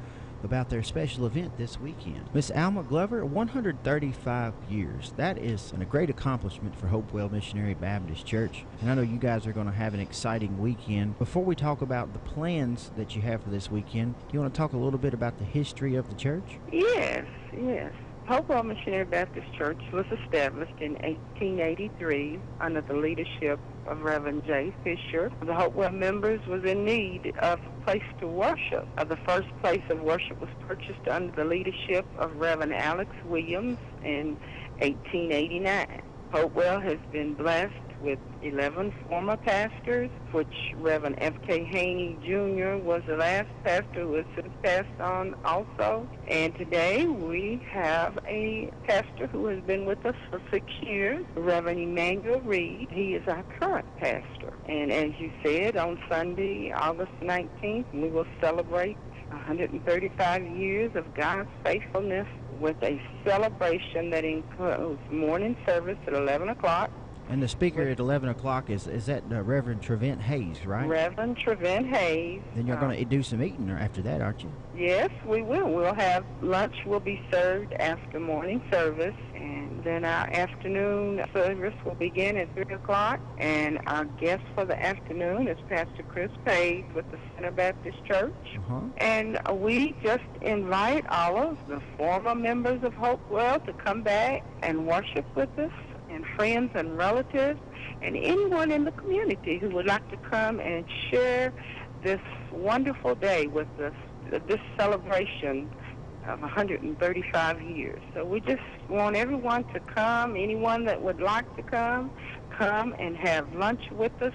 about their special event this weekend. Miss Alma Glover, 135 years. That is a great accomplishment for Hopewell Missionary Baptist Church. And I know you guys are going to have an exciting weekend. Before we talk about the plans that you have for this weekend, do you want to talk a little bit about the history of the church? Yes. Hopewell Missionary Baptist Church was established in 1883 under the leadership of Reverend J. Fisher. The Hopewell members was in need of a place to worship. The first place of worship was purchased under the leadership of Reverend Alex Williams in 1889. Hopewell has been blessed with 11 former pastors, which Reverend F.K. Haney Jr. was the last pastor who has since passed on also. And today we have a pastor who has been with us for 6 years, Reverend Emmanuel Reed. He is our current pastor. And as you said, on Sunday, August 19th, we will celebrate 135 years of God's faithfulness with a celebration that includes morning service at 11 o'clock. And the speaker at 11 o'clock is that Reverend Trevent Hayes, right? Reverend Trevent Hayes. Then you're going to do some eating after that, aren't you? Yes, we will. We'll have lunch will be served after morning service, and then our afternoon service will begin at 3 o'clock. And our guest for the afternoon is Pastor Chris Page with the Center Baptist Church. And we just invite all of the former members of Hopewell to come back and worship with us, and friends and relatives, and anyone in the community who would like to come and share this wonderful day with us, this celebration of 135 years. So we just want everyone to come, anyone that would like to come and have lunch with us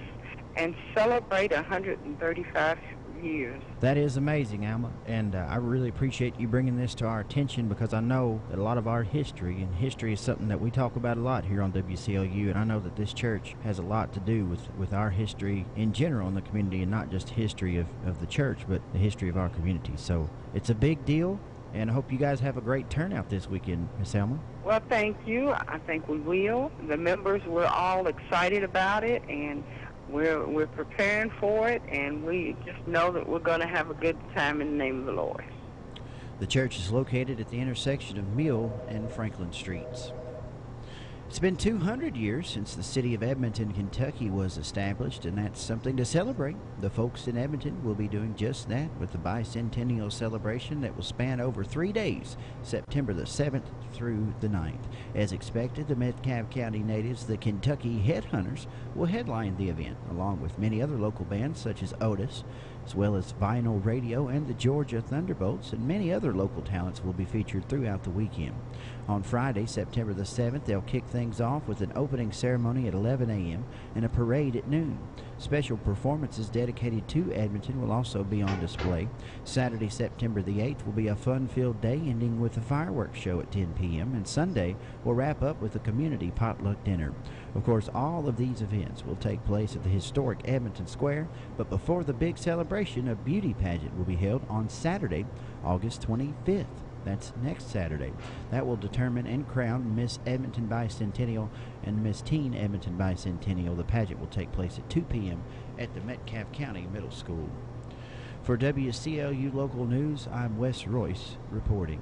and celebrate 135 years. That is amazing, Alma, and I really appreciate you bringing this to our attention, because I know that a lot of our history, and history is something that we talk about a lot here on WCLU, and I know that this church has a lot to do with our history in general in the community, and not just history of the church, but the history of our community. So it's a big deal, and I hope you guys have a great turnout this weekend, Miss Alma. Well, thank you. I think we will. The members, we're all excited about it, and we're preparing for it, and we just know that we're going to have a good time in the name of the Lord. The church is located at the intersection of Mill and Franklin Streets. It's been 200 years since the city of Edmonton, Kentucky was established, and that's something to celebrate. The folks in Edmonton will be doing just that with the bicentennial celebration that will span over 3 days, September the 7th through the 9th. As expected, the Metcalfe County natives, the Kentucky Headhunters, will headline the event, along with many other local bands such as Otis, as well as Vinyl Radio and the Georgia Thunderbolts, and many other local talents will be featured throughout the weekend. On Friday, September the 7th, they'll kick things off with an opening ceremony at 11 a.m. and a parade at noon. Special performances dedicated to Edmonton will also be on display. Saturday, September the 8th, will be a fun-filled day, ending with a fireworks show at 10 p.m., and Sunday will wrap up with a community potluck dinner. Of course, all of these events will take place at the historic Edmonton Square, but before the big celebration, a beauty pageant will be held on Saturday, August 25th. That's next Saturday. That will determine and crown Miss Edmonton Bicentennial and Miss Teen Edmonton Bicentennial. The pageant will take place at 2 p.m. at the Metcalfe County Middle School. For WCLU Local News, I'm Wes Royce reporting.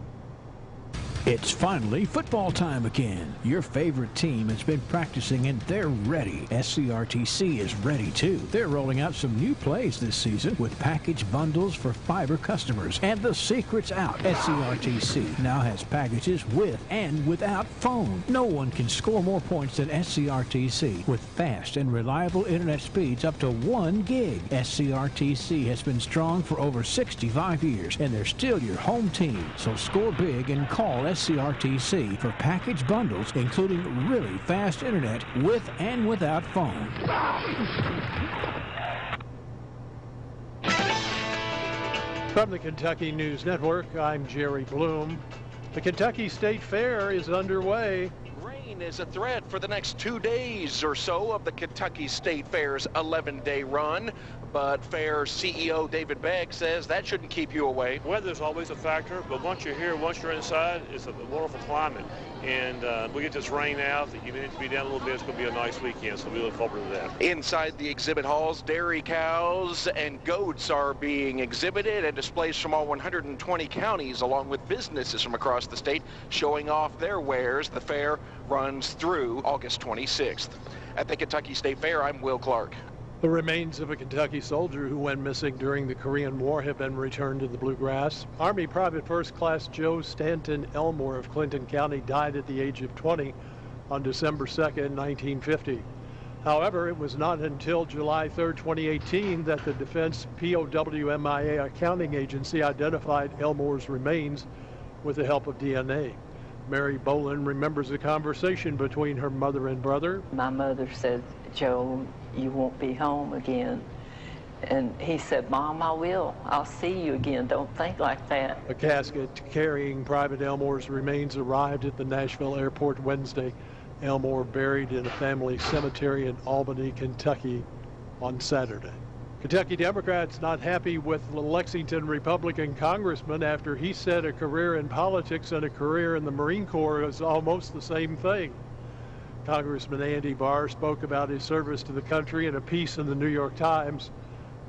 It's finally football time again. Your favorite team has been practicing and they're ready. SCRTC is ready too. They're rolling out some new plays this season with package bundles for fiber customers. And the secret's out. SCRTC now has packages with and without phone. No one can score more points than SCRTC with fast and reliable internet speeds up to 1 gig. SCRTC has been strong for over 65 years and they're still your home team. So score big and call SCRTC for package bundles, including really fast internet with and without phone. From the Kentucky News Network, I'm Jerry Bloom. The Kentucky State Fair is underway. Rain is a threat for the next 2 days or so of the Kentucky State Fair's 11-day run. But Fair CEO David Begg says that shouldn't keep you away. Weather's always a factor, but once you're here, once you're inside, it's a wonderful climate. And we get this rain out, even if it to be down a little bit, it's going to be a nice weekend, so we look forward to that. Inside the exhibit halls, dairy cows and goats are being exhibited, and displays from all 120 counties, along with businesses from across the state, showing off their wares. The fair runs through August 26th. At the Kentucky State Fair, I'm Will Clark. The remains of a Kentucky soldier who went missing during the Korean War have been returned to the bluegrass. Army Private First Class Joe Stanton Elmore of Clinton County died at the age of 20 on December 2nd, 1950. However, it was not until July 3rd, 2018 that the Defense POW-MIA accounting agency identified Elmore's remains with the help of DNA. Mary Boland remembers a conversation between her mother and brother. My mother said, Joe, you won't be home again. And he said, Mom, I will. I'll see you again. Don't think like that. A casket carrying Private Elmore's remains arrived at the Nashville airport Wednesday. Elmore buried in a family cemetery in Albany, Kentucky on Saturday. Kentucky Democrats not happy with the Lexington Republican congressman after he said a career in politics and a career in the Marine Corps is almost the same thing. Congressman Andy Barr spoke about his service to the country in a piece in the New York Times.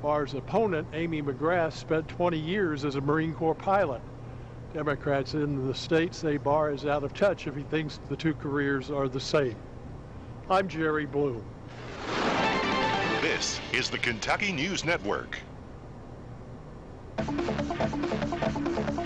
Barr's opponent, Amy McGrath, spent 20 years as a Marine Corps pilot. Democrats in the state say Barr is out of touch if he thinks the two careers are the same. I'm Jerry Bloom. This is the Kentucky News Network.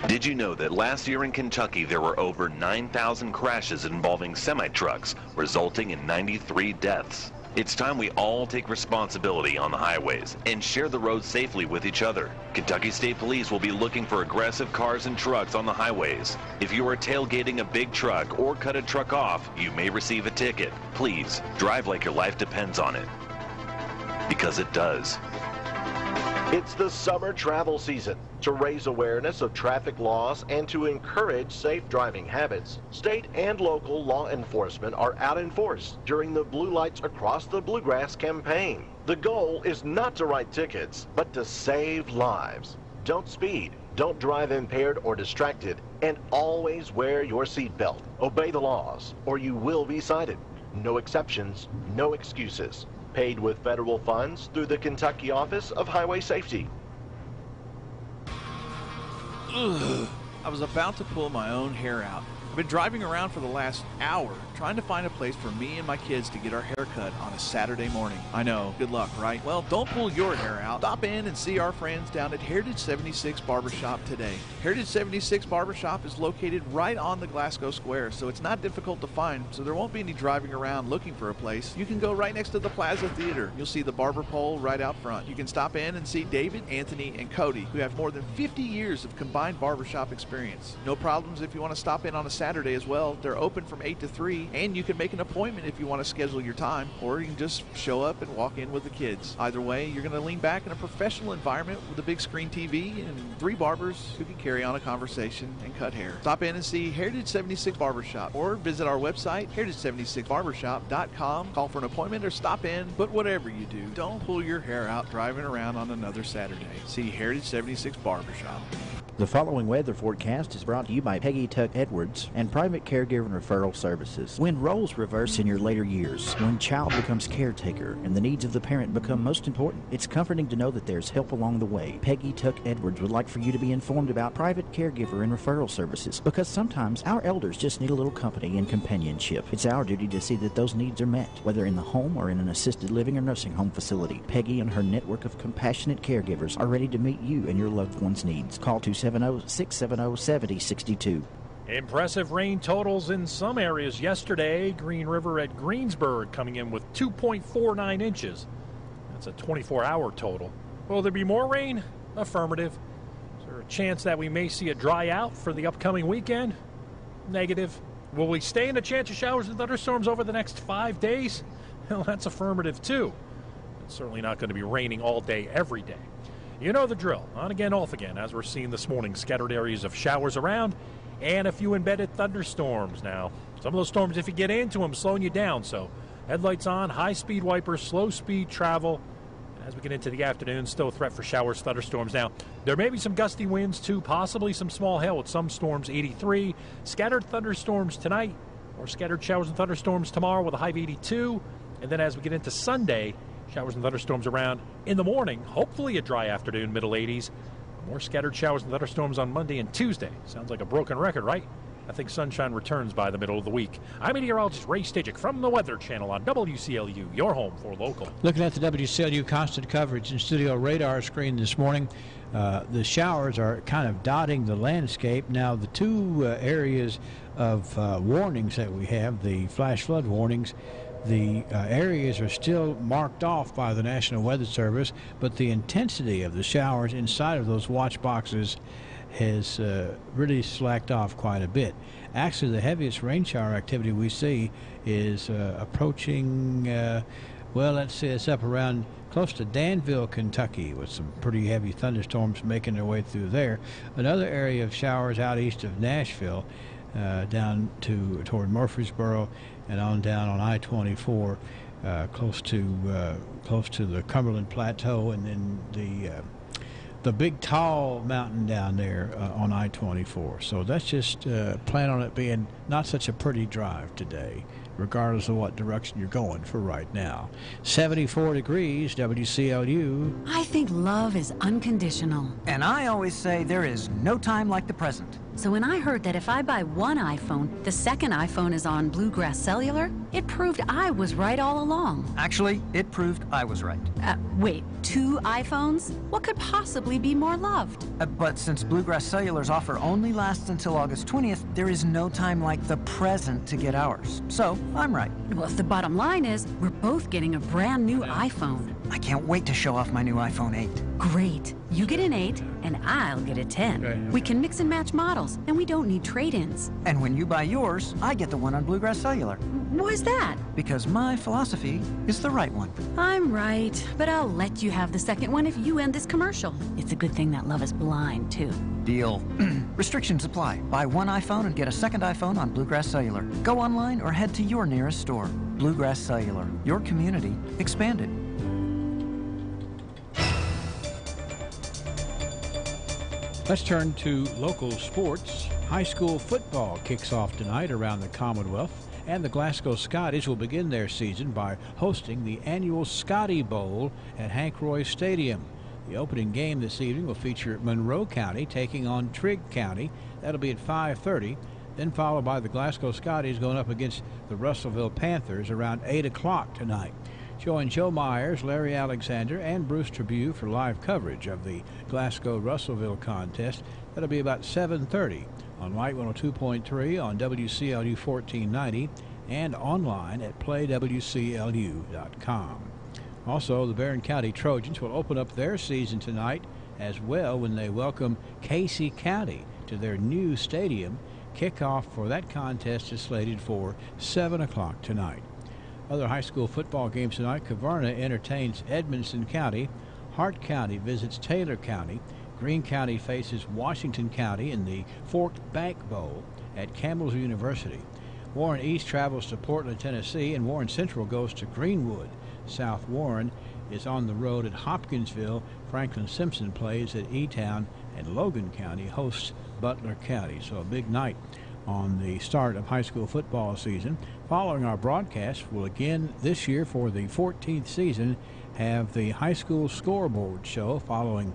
Did you know that last year in Kentucky there were over 9,000 crashes involving semi-trucks, resulting in 93 deaths? It's time we all take responsibility on the highways and share the roads safely with each other. Kentucky State Police will be looking for aggressive cars and trucks on the highways. If you are tailgating a big truck or cut a truck off, you may receive a ticket. Please, drive like your life depends on it. Because it does. It's the summer travel season. To raise awareness of traffic laws and to encourage safe driving habits, state and local law enforcement are out in force during the Blue Lights Across the Bluegrass campaign. The goal is not to write tickets, but to save lives. Don't speed, don't drive impaired or distracted, and always wear your seatbelt. Obey the laws, or you will be cited. No exceptions, no excuses. Paid with federal funds through the Kentucky Office of Highway Safety. Ugh. I was about to pull my own hair out. I've been driving around for the last hour trying to find a place for me and my kids to get our hair cut on a Saturday morning. I know, good luck, right? Well, don't pull your hair out. Stop in and see our friends down at Heritage 76 Barbershop today. Heritage 76 Barbershop is located right on the Glasgow Square, so it's not difficult to find, so there won't be any driving around looking for a place. You can go right next to the Plaza Theater. You'll see the barber pole right out front. You can stop in and see David, Anthony, and Cody, who have more than 50 years of combined barbershop experience. No problems if you want to stop in on a Saturday as well. They're open from 8 to 3, and you can make an appointment if you want to schedule your time, or you can just show up and walk in with the kids. Either way, you're going to lean back in a professional environment with a big screen TV and 3 barbers who can carry on a conversation and cut hair. Stop in and see Heritage 76 Barbershop, or visit our website, heritage76barbershop.com. Call for an appointment or stop in, but whatever you do, don't pull your hair out driving around on another Saturday. See Heritage 76 Barbershop. The following weather forecast is brought to you by Peggy Tuck Edwards and Private Caregiver and Referral Services. When roles reverse in your later years, when child becomes caretaker and the needs of the parent become most important, it's comforting to know that there's help along the way. Peggy Tuck Edwards would like for you to be informed about Private Caregiver and Referral Services, because sometimes our elders just need a little company and companionship. It's our duty to see that those needs are met, whether in the home or in an assisted living or nursing home facility. Peggy and her network of compassionate caregivers are ready to meet you and your loved one's needs. Call 270-670-7062. Impressive rain totals in some areas yesterday. Green River at Greensburg coming in with 2.49 inches. That's a 24-hour total. Will there be more rain? Affirmative. Is there a chance that we may see a dry out for the upcoming weekend? Negative. Will we stay in a chance of showers and thunderstorms over the next 5 days? Well, that's affirmative too. It's certainly not going to be raining all day, every day. You know the drill. On again, off again, as we're seeing this morning. Scattered areas of showers around and a few embedded thunderstorms. Now, some of those storms, if you get into them, slowing you down. So headlights on, high-speed wipers, slow-speed travel. As we get into the afternoon, still a threat for showers, thunderstorms. Now, there may be some gusty winds, too, possibly some small hail with some storms, 83. Scattered thunderstorms tonight, or scattered showers and thunderstorms tomorrow with a high of 82. And then as we get into Sunday, showers and thunderstorms around in the morning. Hopefully a dry afternoon, middle 80s. More scattered showers and thunderstorms on Monday and Tuesday. Sounds like a broken record, right? I think sunshine returns by the middle of the week. I'm meteorologist Ray Stajic from the Weather Channel on WCLU, your home for local. Looking at the WCLU constant coverage and studio radar screen this morning, the showers are kind of dotting the landscape. Now, the two areas of warnings that we have, the flash flood warnings, the areas are still marked off by the National Weather Service, but the intensity of the showers inside of those watch boxes has really slacked off quite a bit. Actually, the heaviest rain shower activity we see is approaching Well, let's see, it's up around close to Danville, Kentucky, with some pretty heavy thunderstorms making their way through there. Another area of showers out east of Nashville, down toward Murfreesboro and on down on I-24, close to the Cumberland Plateau, and then the big tall mountain down there on I-24. So that's just plan on it being not such a pretty drive today, regardless of what direction you're going for right now. 74 degrees, WCLU. I think love is unconditional. And I always say there is no time like the present. So when I heard that if I buy one iPhone, the second iPhone is on Bluegrass Cellular, it proved I was right all along. Actually, it proved I was right. Wait, 2 iPhones? What could possibly be more loved? But since Bluegrass Cellular's offer only lasts until August 20th, there is no time like the present to get ours. So, I'm right. Well, the bottom line is, we're both getting a brand new iPhone. I can't wait to show off my new iPhone 8. Great. You get an 8, and I'll get a 10. Okay. We can mix and match models, and we don't need trade-ins. And when you buy yours, I get the one on Bluegrass Cellular. Why's that? Because my philosophy is the right one. I'm right, but I'll let you have the second one if you end this commercial. It's a good thing that love is blind, too. Deal. Restrictions apply. Buy one iPhone and get a second iPhone on Bluegrass Cellular. Go online or head to your nearest store. Bluegrass Cellular. Your community expanded. Let's turn to local sports. High school football kicks off tonight around the Commonwealth, and the Glasgow Scotties will begin their season by hosting the annual Scotty Bowl at Hank Royse Stadium. The opening game this evening will feature Monroe County taking on Trigg County. That'll be at 5:30, then followed by the Glasgow Scotties going up against the Russellville Panthers around 8 o'clock tonight. Join Joe Myers, Larry Alexander, and Bruce Trabue for live coverage of the Glasgow-Russellville contest. That'll be about 7:30 on Light 102.3, on WCLU 1490, and online at playwclu.com. Also, the Barron County Trojans will open up their season tonight as well when they welcome Casey County to their new stadium. Kickoff for that contest is slated for 7 o'clock tonight. Other high school football games tonight: Caverna entertains Edmonson County, Hart County visits Taylor County, Greene County faces Washington County in the Forked Bank Bowl at Campbell's University. Warren East travels to Portland, Tennessee, and Warren Central goes to Greenwood. South Warren is on the road at Hopkinsville. Franklin Simpson plays at E-Town, and Logan County hosts Butler County. So a big night on the start of high school football season. Following our broadcast, we'll again this year for the 14th season have the high school scoreboard show following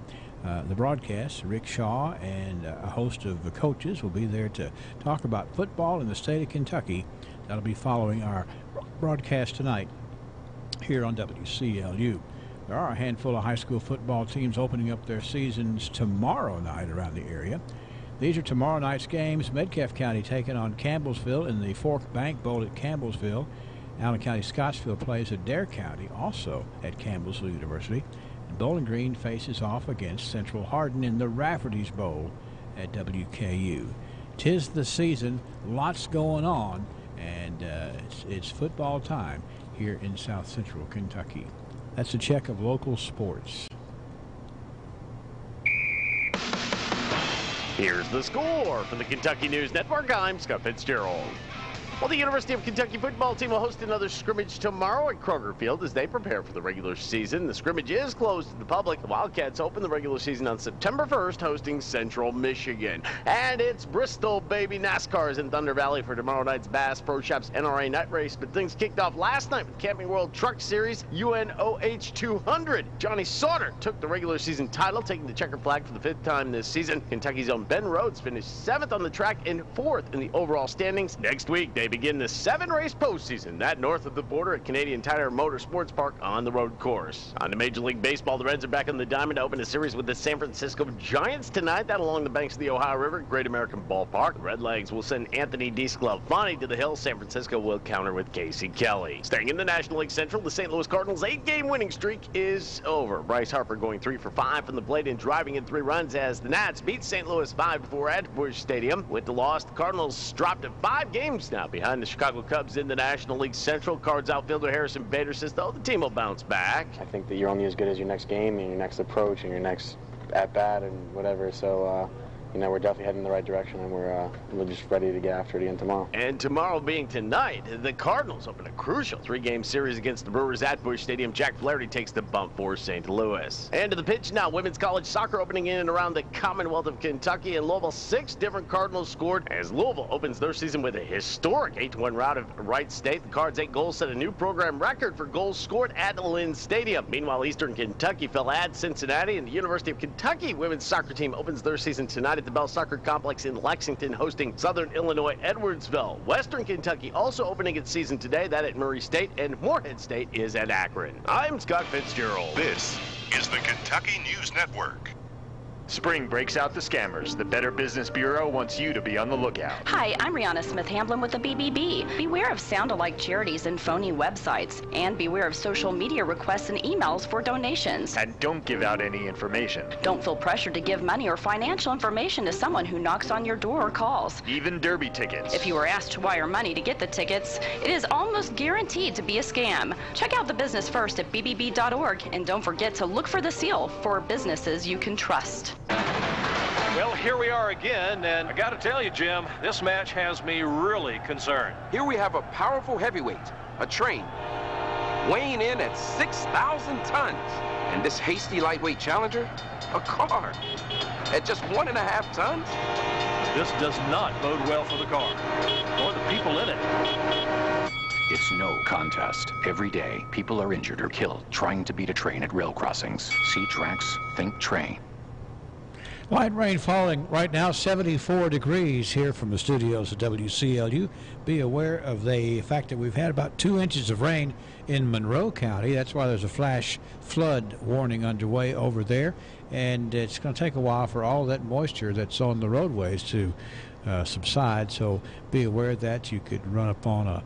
the broadcast. Rick Shaw and a host of the coaches will be there to talk about football in the state of Kentucky. That'll be following our broadcast tonight here on WCLU. There are a handful of high school football teams opening up their seasons tomorrow night around the area. These are tomorrow night's games. Metcalfe County taking on Campbellsville in the Fork Bank Bowl at Campbellsville. Allen County Scottsville plays at Dare County, also at Campbellsville University. And Bowling Green faces off against Central Hardin in the Rafferty's Bowl at WKU. 'Tis the season, lots going on, and it's football time here in South Central Kentucky. That's a check of local sports. Here's the score from the Kentucky News Network. I'm Scott Fitzgerald. Well, the University of Kentucky football team will host another scrimmage tomorrow at Kroger Field as they prepare for the regular season. The scrimmage is closed to the public. The Wildcats open the regular season on September 1st, hosting Central Michigan. And it's Bristol, baby. NASCAR is in Thunder Valley for tomorrow night's Bass Pro Shops NRA night race. But things kicked off last night with Camping World Truck Series UNOH 200. Johnny Sauter took the regular season title, taking the checker flag for the 5th time this season. Kentucky's own Ben Rhodes finished 7th on the track and 4th in the overall standings. Next week, they begin the 7-race postseason, that north of the border at Canadian Tire Motorsports Park on the road course. On to Major League Baseball, the Reds are back on the diamond to open a series with the San Francisco Giants tonight. That along the banks of the Ohio River at Great American Ballpark. The Redlegs will send Anthony DeSclafani to the hill. San Francisco will counter with Casey Kelly. Staying in the National League Central, the St. Louis Cardinals' 8-game winning streak is over. Bryce Harper going 3 for 5 from the plate and driving in 3 runs as the Nats beat St. Louis 5-4 at Busch Stadium. With the loss, the Cardinals dropped to 5 games now behind behind the Chicago Cubs in the National League Central. Cards outfielder Harrison Bader says, though, the team will bounce back. I think that you're only as good as your next game and your next approach and your next at-bat and whatever. So, we're definitely heading in the right direction, and we're just ready to get after it again tomorrow. And tomorrow being tonight, the Cardinals open a crucial 3-game series against the Brewers at Busch Stadium. Jack Flaherty takes the bump for St. Louis. And to the pitch now, women's college soccer opening in and around the Commonwealth of Kentucky. In Louisville, 6 different Cardinals scored as Louisville opens their season with a historic 8-1 rout of Wright State. The Cards' 8 goals set a new program record for goals scored at Lynn Stadium. Meanwhile, Eastern Kentucky fell at Cincinnati, and the University of Kentucky women's soccer team opens their season tonight at the Bell Soccer Complex in Lexington, hosting Southern Illinois Edwardsville. Western Kentucky also opening its season today, that at Murray State, and Morehead State is at Akron. I'm Scott Fitzgerald. This is the Kentucky News Network. Spring breaks out the scammers. The Better Business Bureau wants you to be on the lookout. Hi, I'm Rihanna Smith-Hamblin with the BBB. Beware of sound-alike charities and phony websites, and beware of social media requests and emails for donations. And don't give out any information. Don't feel pressured to give money or financial information to someone who knocks on your door or calls. Even derby tickets. If you were asked to wire money to get the tickets, it is almost guaranteed to be a scam. Check out the business first at bbb.org, and don't forget to look for the seal for businesses you can trust. Well, here we are again, and I gotta tell you, Jim, this match has me really concerned. Here we have a powerful heavyweight, a train, weighing in at 6,000 tons. And this hasty lightweight challenger, a car, at just 1.5 tons? This does not bode well for the car, or the people in it. It's no contest. Every day, people are injured or killed trying to beat a train at rail crossings. See tracks, think train. Light rain falling right now, 74 degrees here from the studios of WCLU. Be aware of the fact that we've had about 2 inches of rain in Monroe County. That's why there's a flash flood warning underway over there. And it's going to take a while for all that moisture that's on the roadways to subside. So be aware that you could run up on a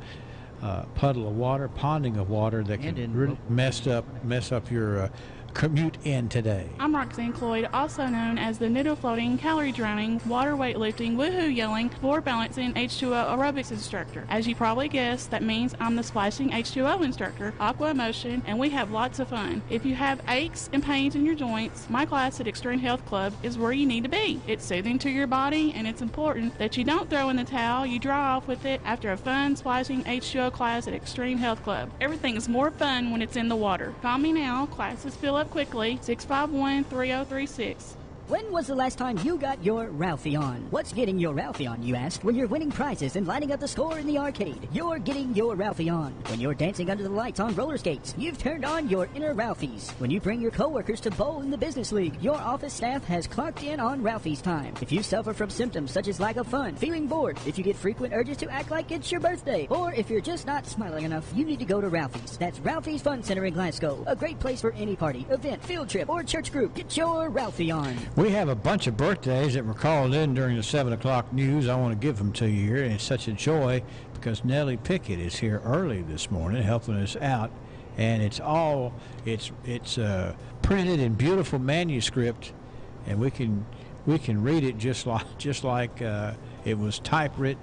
puddle of water, ponding of water that can really mess up your commute in today. I'm Roxanne Cloyd, also known as the noodle floating, calorie drowning, water weightlifting, woohoo yelling, floor balancing H2O aerobics instructor. As you probably guessed, that means I'm the splashing H2O instructor, Aqua Emotion, and we have lots of fun. If you have aches and pains in your joints, my class at Extreme Health Club is where you need to be. It's soothing to your body, and it's important that you don't throw in the towel, you dry off with it after a fun splashing H2O class at Extreme Health Club. Everything is more fun when it's in the water. Call me now, classes fill up quickly, 651-3036. When was the last time you got your Ralphie on? What's getting your Ralphie on, you ask? When you're winning prizes and lining up the score in the arcade, you're getting your Ralphie on. When you're dancing under the lights on roller skates, you've turned on your inner Ralphies. When you bring your coworkers to bowl in the business league, your office staff has clocked in on Ralphie's time. If you suffer from symptoms such as lack of fun, feeling bored, if you get frequent urges to act like it's your birthday, or if you're just not smiling enough, you need to go to Ralphie's. That's Ralphie's Fun Center in Glasgow. A great place for any party, event, field trip, or church group. Get your Ralphie on. We have a bunch of birthdays that were called in during the 7 o'clock news. I want to give them to you here, and it's such a joy because Nellie Pickett is here early this morning helping us out, and it's printed in beautiful manuscript, and we can read it just like it was typewritten.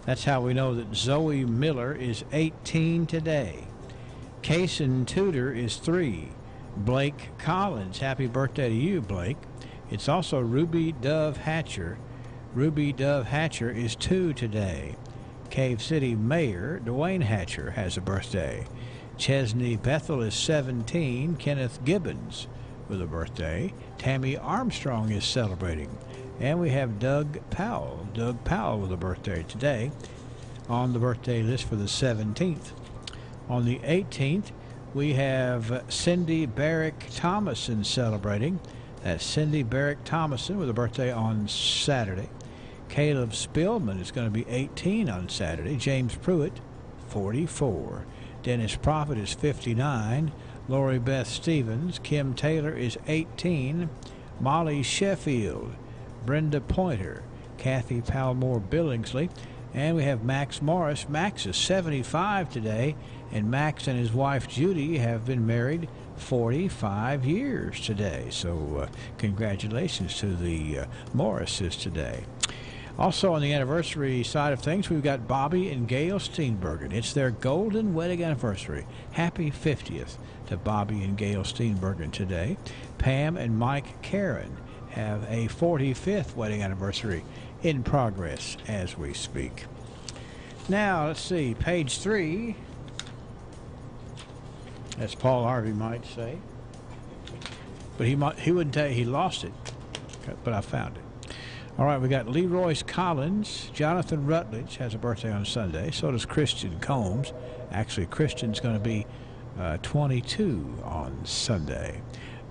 That's how we know that Zoe Miller is 18 today. Kaysen Tudor is 3. Blake Collins, happy birthday to you, Blake. It's also Ruby Dove Hatcher. Ruby Dove Hatcher is 2 today. Cave City Mayor Dwayne Hatcher has a birthday. Chesney Bethel is 17. Kenneth Gibbons with a birthday. Tammy Armstrong is celebrating. And we have Doug Powell. Doug Powell with a birthday today on the birthday list for the 17th. On the 18th, we have Cindy Barrick Thomason celebrating. That's Cindy Barrick Thomason with a birthday on Saturday. Caleb Spillman is going to be 18 on Saturday. James Pruitt, 44. Dennis Prophet is 59. Lori Beth Stevens. Kim Taylor is 18. Molly Sheffield. Brenda Pointer. Kathy Palmore Billingsley. And we have Max Morris. Max is 75 today. And Max and his wife Judy have been married 45 years today. So congratulations to the Morrises today. Also on the anniversary side of things, we've got Bobby and Gail Steenbergen. It's their golden wedding anniversary. Happy 50th to Bobby and Gail Steenbergen today. Pam and Mike Karen have a 45th wedding anniversary in progress as we speak. Now, let's see, page 3, as Paul Harvey might say. But he wouldn't tell you he lost it, but I found it. All right, we got Leroyce Collins. Jonathan Rutledge has a birthday on Sunday. So does Christian Combs. Actually, Christian's going to be 22 on Sunday.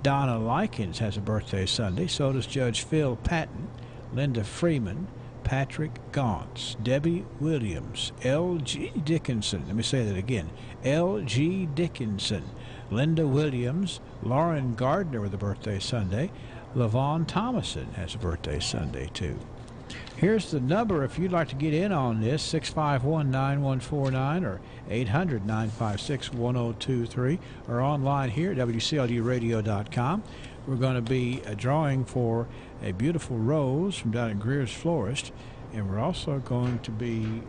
Donna Likens has a birthday Sunday. So does Judge Phil Patton, Linda Freeman, Patrick Gauntz, Debbie Williams, L.G. Dickinson. Let me say that again. L.G. Dickinson, Linda Williams, Lauren Gardner with a birthday Sunday. Lavon Thomason has a birthday Sunday, too. Here's the number if you'd like to get in on this, 651-9149 or 800-956-1023, or online here at WCLU-Radio.com. We're going to be drawing for a beautiful rose from down at Greer's Florist, and we're also going to be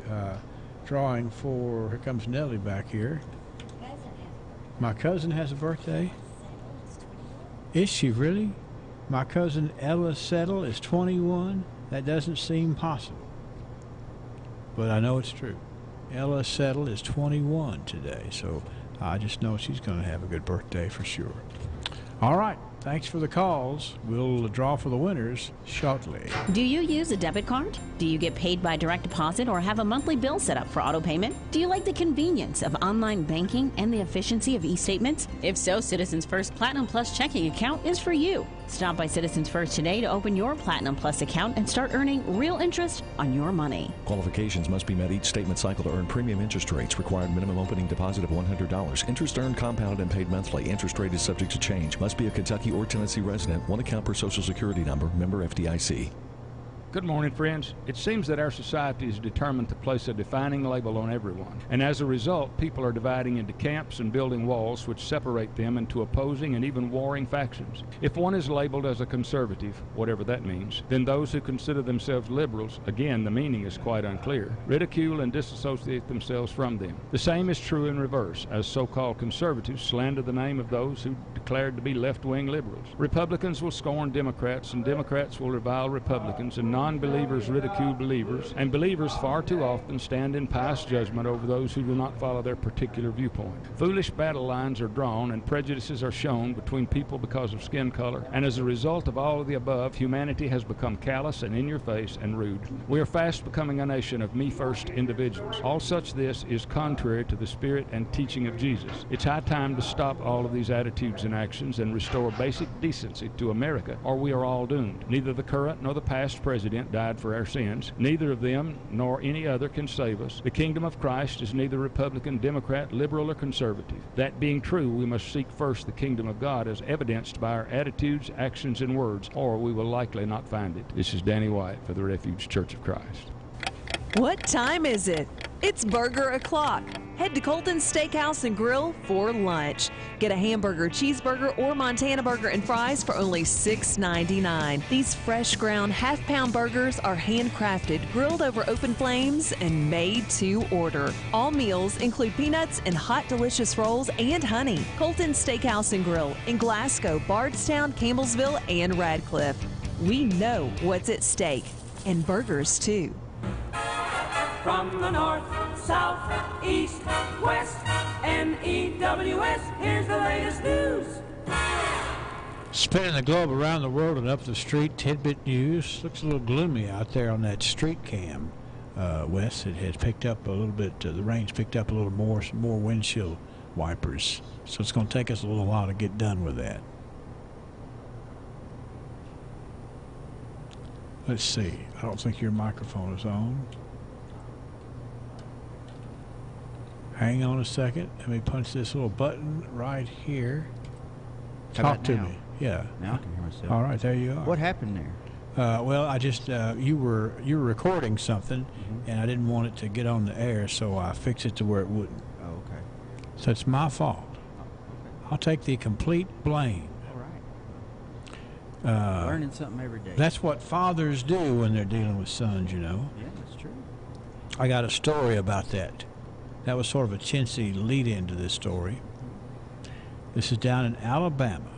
drawing for, here comes Nellie back here. My cousin has a birthday? Is she really? My cousin Ella Settle is 21. That doesn't seem possible, but I know it's true. Ella Settle is 21 today, so I just know she's going to have a good birthday for sure. All right, thanks for the calls. We'll draw for the winners shortly. Do you use a debit card? Do you get paid by direct deposit or have a monthly bill set up for auto payment? Do you like the convenience of online banking and the efficiency of e-statements? If so, Citizens First Platinum Plus checking account is for you. Stop by Citizens First today to open your Platinum Plus account and start earning real interest on your money. Qualifications must be met each statement cycle to earn premium interest rates. Required minimum opening deposit of $100. Interest earned compounded and paid monthly. Interest rate is subject to change. Must be a Kentucky or Tennessee resident. One account per Social Security number. Member FDIC. Good morning, friends. It seems that our society is determined to place a defining label on everyone. And as a result, people are dividing into camps and building walls which separate them into opposing and even warring factions. If one is labeled as a conservative, whatever that means, then those who consider themselves liberals, again, the meaning is quite unclear, ridicule and disassociate themselves from them. The same is true in reverse, as so-called conservatives slander the name of those who declared to be left-wing liberals. Republicans will scorn Democrats, and Democrats will revile Republicans, and non-believers ridicule believers, and believers far too often stand in pious judgment over those who do not follow their particular viewpoint. Foolish battle lines are drawn and prejudices are shown between people because of skin color, and as a result of all of the above, humanity has become callous and in your face and rude. We are fast becoming a nation of me-first individuals. All such this is contrary to the spirit and teaching of Jesus. It's high time to stop all of these attitudes and actions and restore basic decency to America, or we are all doomed. Neither the current nor the past president died for our sins. Neither of them nor any other can save us. The kingdom of Christ is neither Republican, Democrat, liberal, or conservative. That being true, we must seek first the kingdom of God as evidenced by our attitudes, actions, and words, or we will likely not find it. This is Danny White for the Refuge Church of Christ. What time is it? It's burger o'clock. Head to Colton's Steakhouse and Grill for lunch. Get a hamburger, cheeseburger, or Montana burger and fries for only $6.99. These fresh ground half-pound burgers are handcrafted, grilled over open flames, and made to order. All meals include peanuts and hot, delicious rolls and honey. Colton's Steakhouse and Grill in Glasgow, Bardstown, Campbellsville, and Radcliffe. We know what's at stake, and burgers too. From the north, south, east, west, NEWS, here's the latest news. Spinning the globe around the world and up the street, tidbit news. Looks a little gloomy out there on that street cam, Wes. It has picked up a little bit, the rain's picked up a little more, some more windshield wipers. So it's going to take us a little while to get done with that. Let's see. I don't think your microphone is on. Hang on a second. Let me punch this little button right here. Talk to me. Yeah. Now I can hear myself. All right, there you are. What happened there? Well, I just you were recording something, and I didn't want it to get on the air, so I fixed it to where it wouldn't. Oh, okay. So it's my fault. I'll take the complete blame. All right. Learning something every day. That's what fathers do when they're dealing with sons, you know. Yeah, that's true. I got a story about that. That was sort of a chintzy lead-in to this story. This is down in Alabama.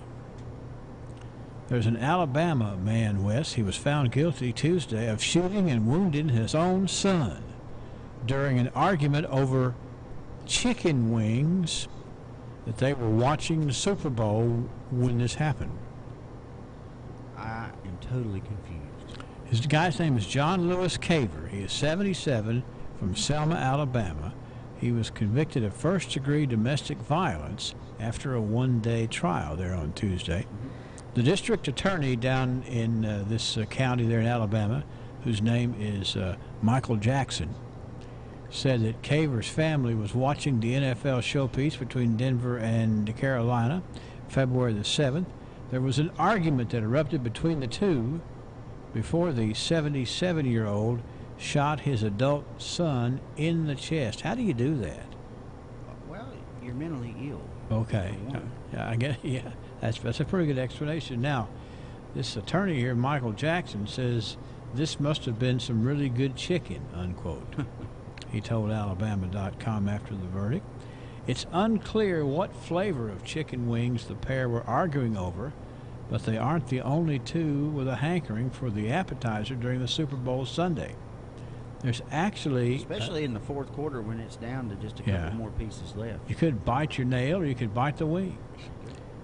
There's an Alabama man, Wes. He was found guilty Tuesday of shooting and wounding his own son during an argument over chicken wings that they were watching the Super Bowl when this happened. I am totally confused. His guy's name is John Lewis Caver. He is 77 from Selma, Alabama. He was convicted of first-degree domestic violence after a one-day trial there on Tuesday. The district attorney down in this county there in Alabama, whose name is Michael Jackson, said that Caver's family was watching the NFL showpiece between Denver and Carolina, February the 7th. There was an argument that erupted between the two before the 77-year-old shot his adult son in the chest. How do you do that? Well, you're mentally ill. Okay. I guess, yeah, that's a pretty good explanation. Now, this attorney here, Michael Jackson, says this must have been some really good chicken, unquote. He told Alabama.com after the verdict. It's unclear what flavor of chicken wings the pair were arguing over, but they aren't the only two with a hankering for the appetizer during the Super Bowl Sunday. There's actually... Especially in the fourth quarter when it's down to just a couple more pieces left. You could bite your nail or you could bite the wing.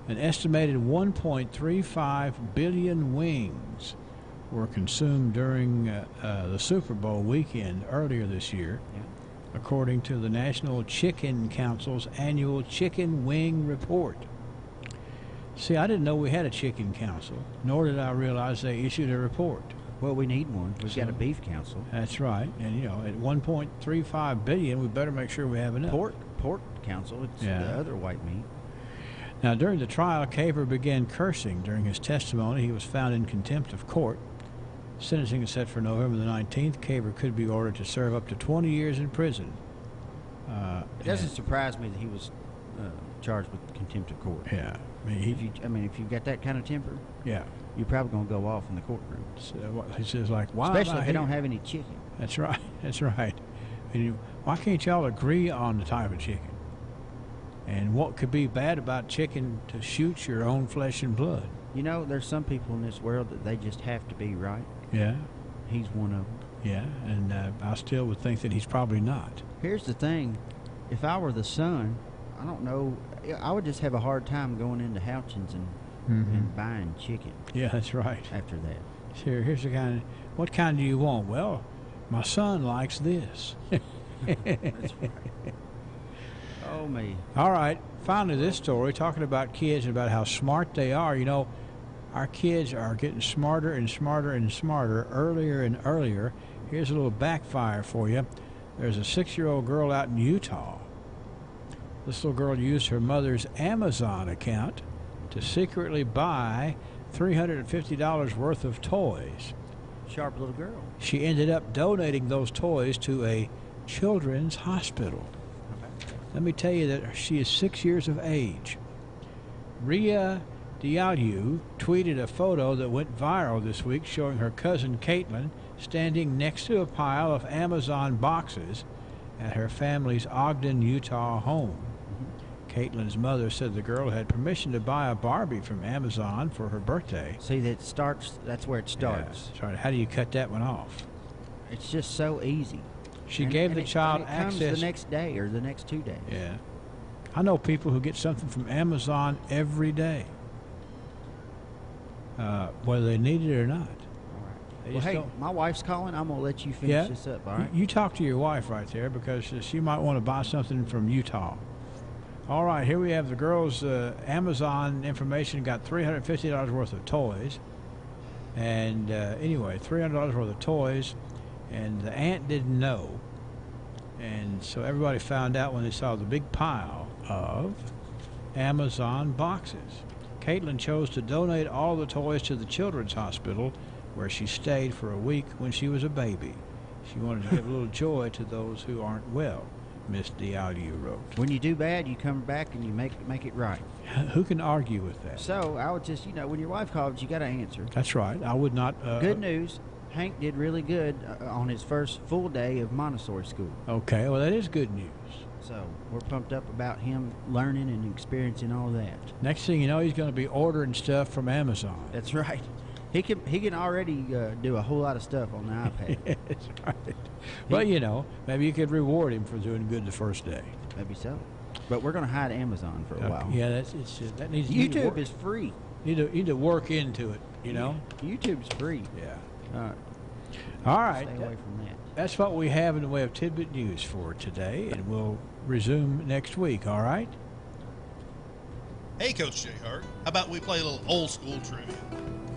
An estimated 1.35 billion wings were consumed during the Super Bowl weekend earlier this year, according to the National Chicken Council's annual Chicken Wing Report. See, I didn't know we had a chicken council, nor did I realize they issued a report. Well, we need one. We've got a beef council. That's right. And, you know, at 1.35 billion, we better make sure we have enough. Pork council. It's the other white meat. Now, during the trial, Caver began cursing. During his testimony, he was found in contempt of court. Sentencing is set for November the 19th. Caver could be ordered to serve up to 20 years in prison. It doesn't surprise me that he was charged with contempt of court. Yeah. If you've got that kind of temper, you're probably going to go off in the courtroom. So, he says, like, why? Especially if they don't have any chicken. That's right. That's right. Why can't y'all agree on the type of chicken? And what could be bad about chicken to shoot your own flesh and blood? You know, there's some people in this world that they just have to be right. Yeah. He's one of them. Yeah, and I still would think that he's probably not. Here's the thing. If I were the son, I don't know, I would just have a hard time going into Houchins and buying chicken. Yeah, that's right. After that. Here's the kind of, what kind do you want? Well, my son likes this. That's right. Oh, me. All right. Finally, this story, talking about kids and about how smart they are. You know, our kids are getting smarter and smarter and smarter, earlier and earlier. Here's a little backfire for you. There's a 6-year-old girl out in Utah. This little girl used her mother's Amazon account to secretly buy $350 worth of toys. Sharp little girl. She ended up donating those toys to a children's hospital. Let me tell you that she is 6 years of age. Ria Diallo tweeted a photo that went viral this week showing her cousin Caitlin standing next to a pile of Amazon boxes at her family's Ogden, Utah home. Caitlin's mother said the girl had permission to buy a Barbie from Amazon for her birthday. See, that's where it starts. Yeah, sorry, how do you cut that one off? It's just so easy. She gave the child access. access. Comes the next day or the next 2 days. Yeah. I know people who get something from Amazon every day, whether they need it or not. Well, hey, my wife's calling. I'm going to let you finish this up, all right? You talk to your wife right there because she might want to buy something from Utah. All right, here we have the girl's Amazon information. Got $350 worth of toys. And anyway, $300 worth of toys. And the aunt didn't know. And so everybody found out when they saw the big pile of Amazon boxes. Caitlin chose to donate all the toys to the children's hospital where she stayed for a week when she was a baby. She wanted to give a little joy to those who aren't well. Miss Diallo wrote. When you do bad, you come back and you make it right. Who can argue with that? So I would just, when your wife calls, you got to answer. That's right. I would not. Good news. Hank did really good on his first full day of Montessori school. Okay, well, that is good news. So we're pumped up about him learning and experiencing all that. Next thing you know, he's going to be ordering stuff from Amazon. That's right. He can already do a whole lot of stuff on the iPad. That's right. Well, maybe you could reward him for doing good the first day. Maybe so. But we're going to hide Amazon for a while. Yeah, that needs to YouTube is free. You need to work into it. YouTube's free. Yeah. All right. Stay away from that. That's what we have in the way of tidbit news for today, and we'll resume next week. All right. Hey, Coach J. Hart. How about we play a little old school trivia?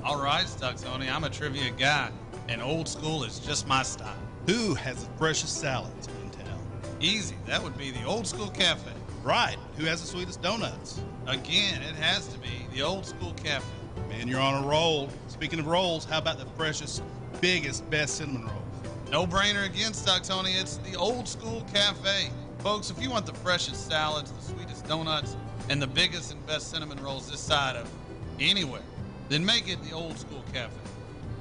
All right, Stuxoni, I'm a trivia guy, and old school is just my style. Who has the freshest salads in town? Easy, that would be the Old School Cafe. Right. Who has the sweetest donuts? Again, it has to be the Old School Cafe. Man, you're on a roll. Speaking of rolls, how about the freshest, biggest, best cinnamon rolls? No brainer again, Stuxoni, it's the Old School Cafe. Folks, if you want the freshest salads, the sweetest donuts, and the biggest and best cinnamon rolls this side of anywhere, then make it the Old School Cafe.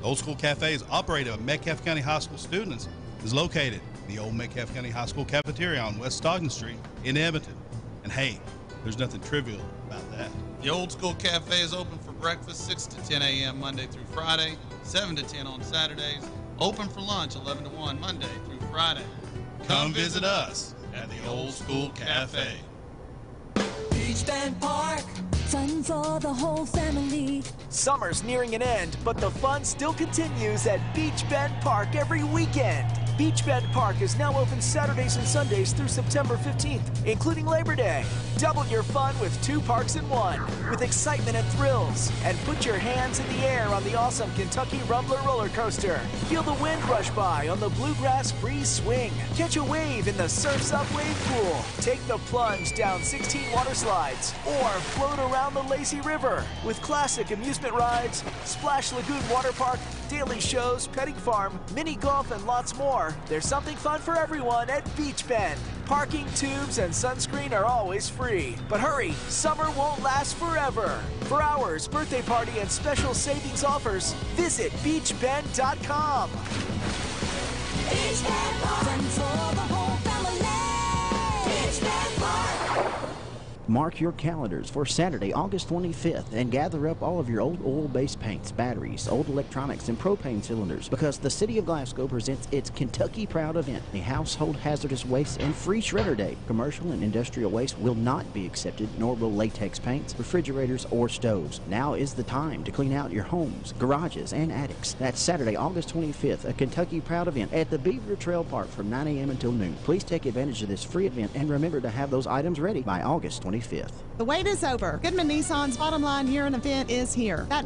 The Old School Cafe is operated by Metcalfe County High School students. Is located in the old Metcalfe County High School cafeteria on West Stockton Street in Edmonton. And hey, there's nothing trivial about that. The Old School Cafe is open for breakfast 6 to 10 a.m. Monday through Friday, 7 to 10 on Saturdays, open for lunch 11 to 1 Monday through Friday. Come visit us at the Old School Cafe. Beach Bend Park. Fun for the whole family. Summer's nearing an end, but the fun still continues at Beach Bend Park every weekend. Beach Bend Park is now open Saturdays and Sundays through September 15th, including Labor Day. Double your fun with 2 parks in 1, with excitement and thrills. And put your hands in the air on the awesome Kentucky Rumbler roller coaster. Feel the wind rush by on the Bluegrass Breeze Swing. Catch a wave in the Surf's Up Wave Pool. Take the plunge down 16 water slides, or float around the Lazy River with classic amusement rides, Splash Lagoon Water Park, daily shows, petting farm, mini golf, and lots more. There's something fun for everyone at Beach Bend. Parking, tubes, and sunscreen are always free. But hurry, summer won't last forever. For hours, birthday party, and special savings offers, visit beachbend.com. Beach Bend Park. Fun for the whole family. Beach Bend Park. Mark your calendars for Saturday, August 25th, and gather up all of your old oil-based paints, batteries, old electronics, and propane cylinders, because the City of Glasgow presents its Kentucky Proud event, the Household Hazardous Waste and Free Shredder Day. Commercial and industrial waste will not be accepted, nor will latex paints, refrigerators, or stoves. Now is the time to clean out your homes, garages, and attics. That's Saturday, August 25th, a Kentucky Proud event at the Beaver Trail Park from 9 a.m. until noon. Please take advantage of this free event and remember to have those items ready by August 25th. The wait is over. Goodman Nissan's bottom line year-end event is here. That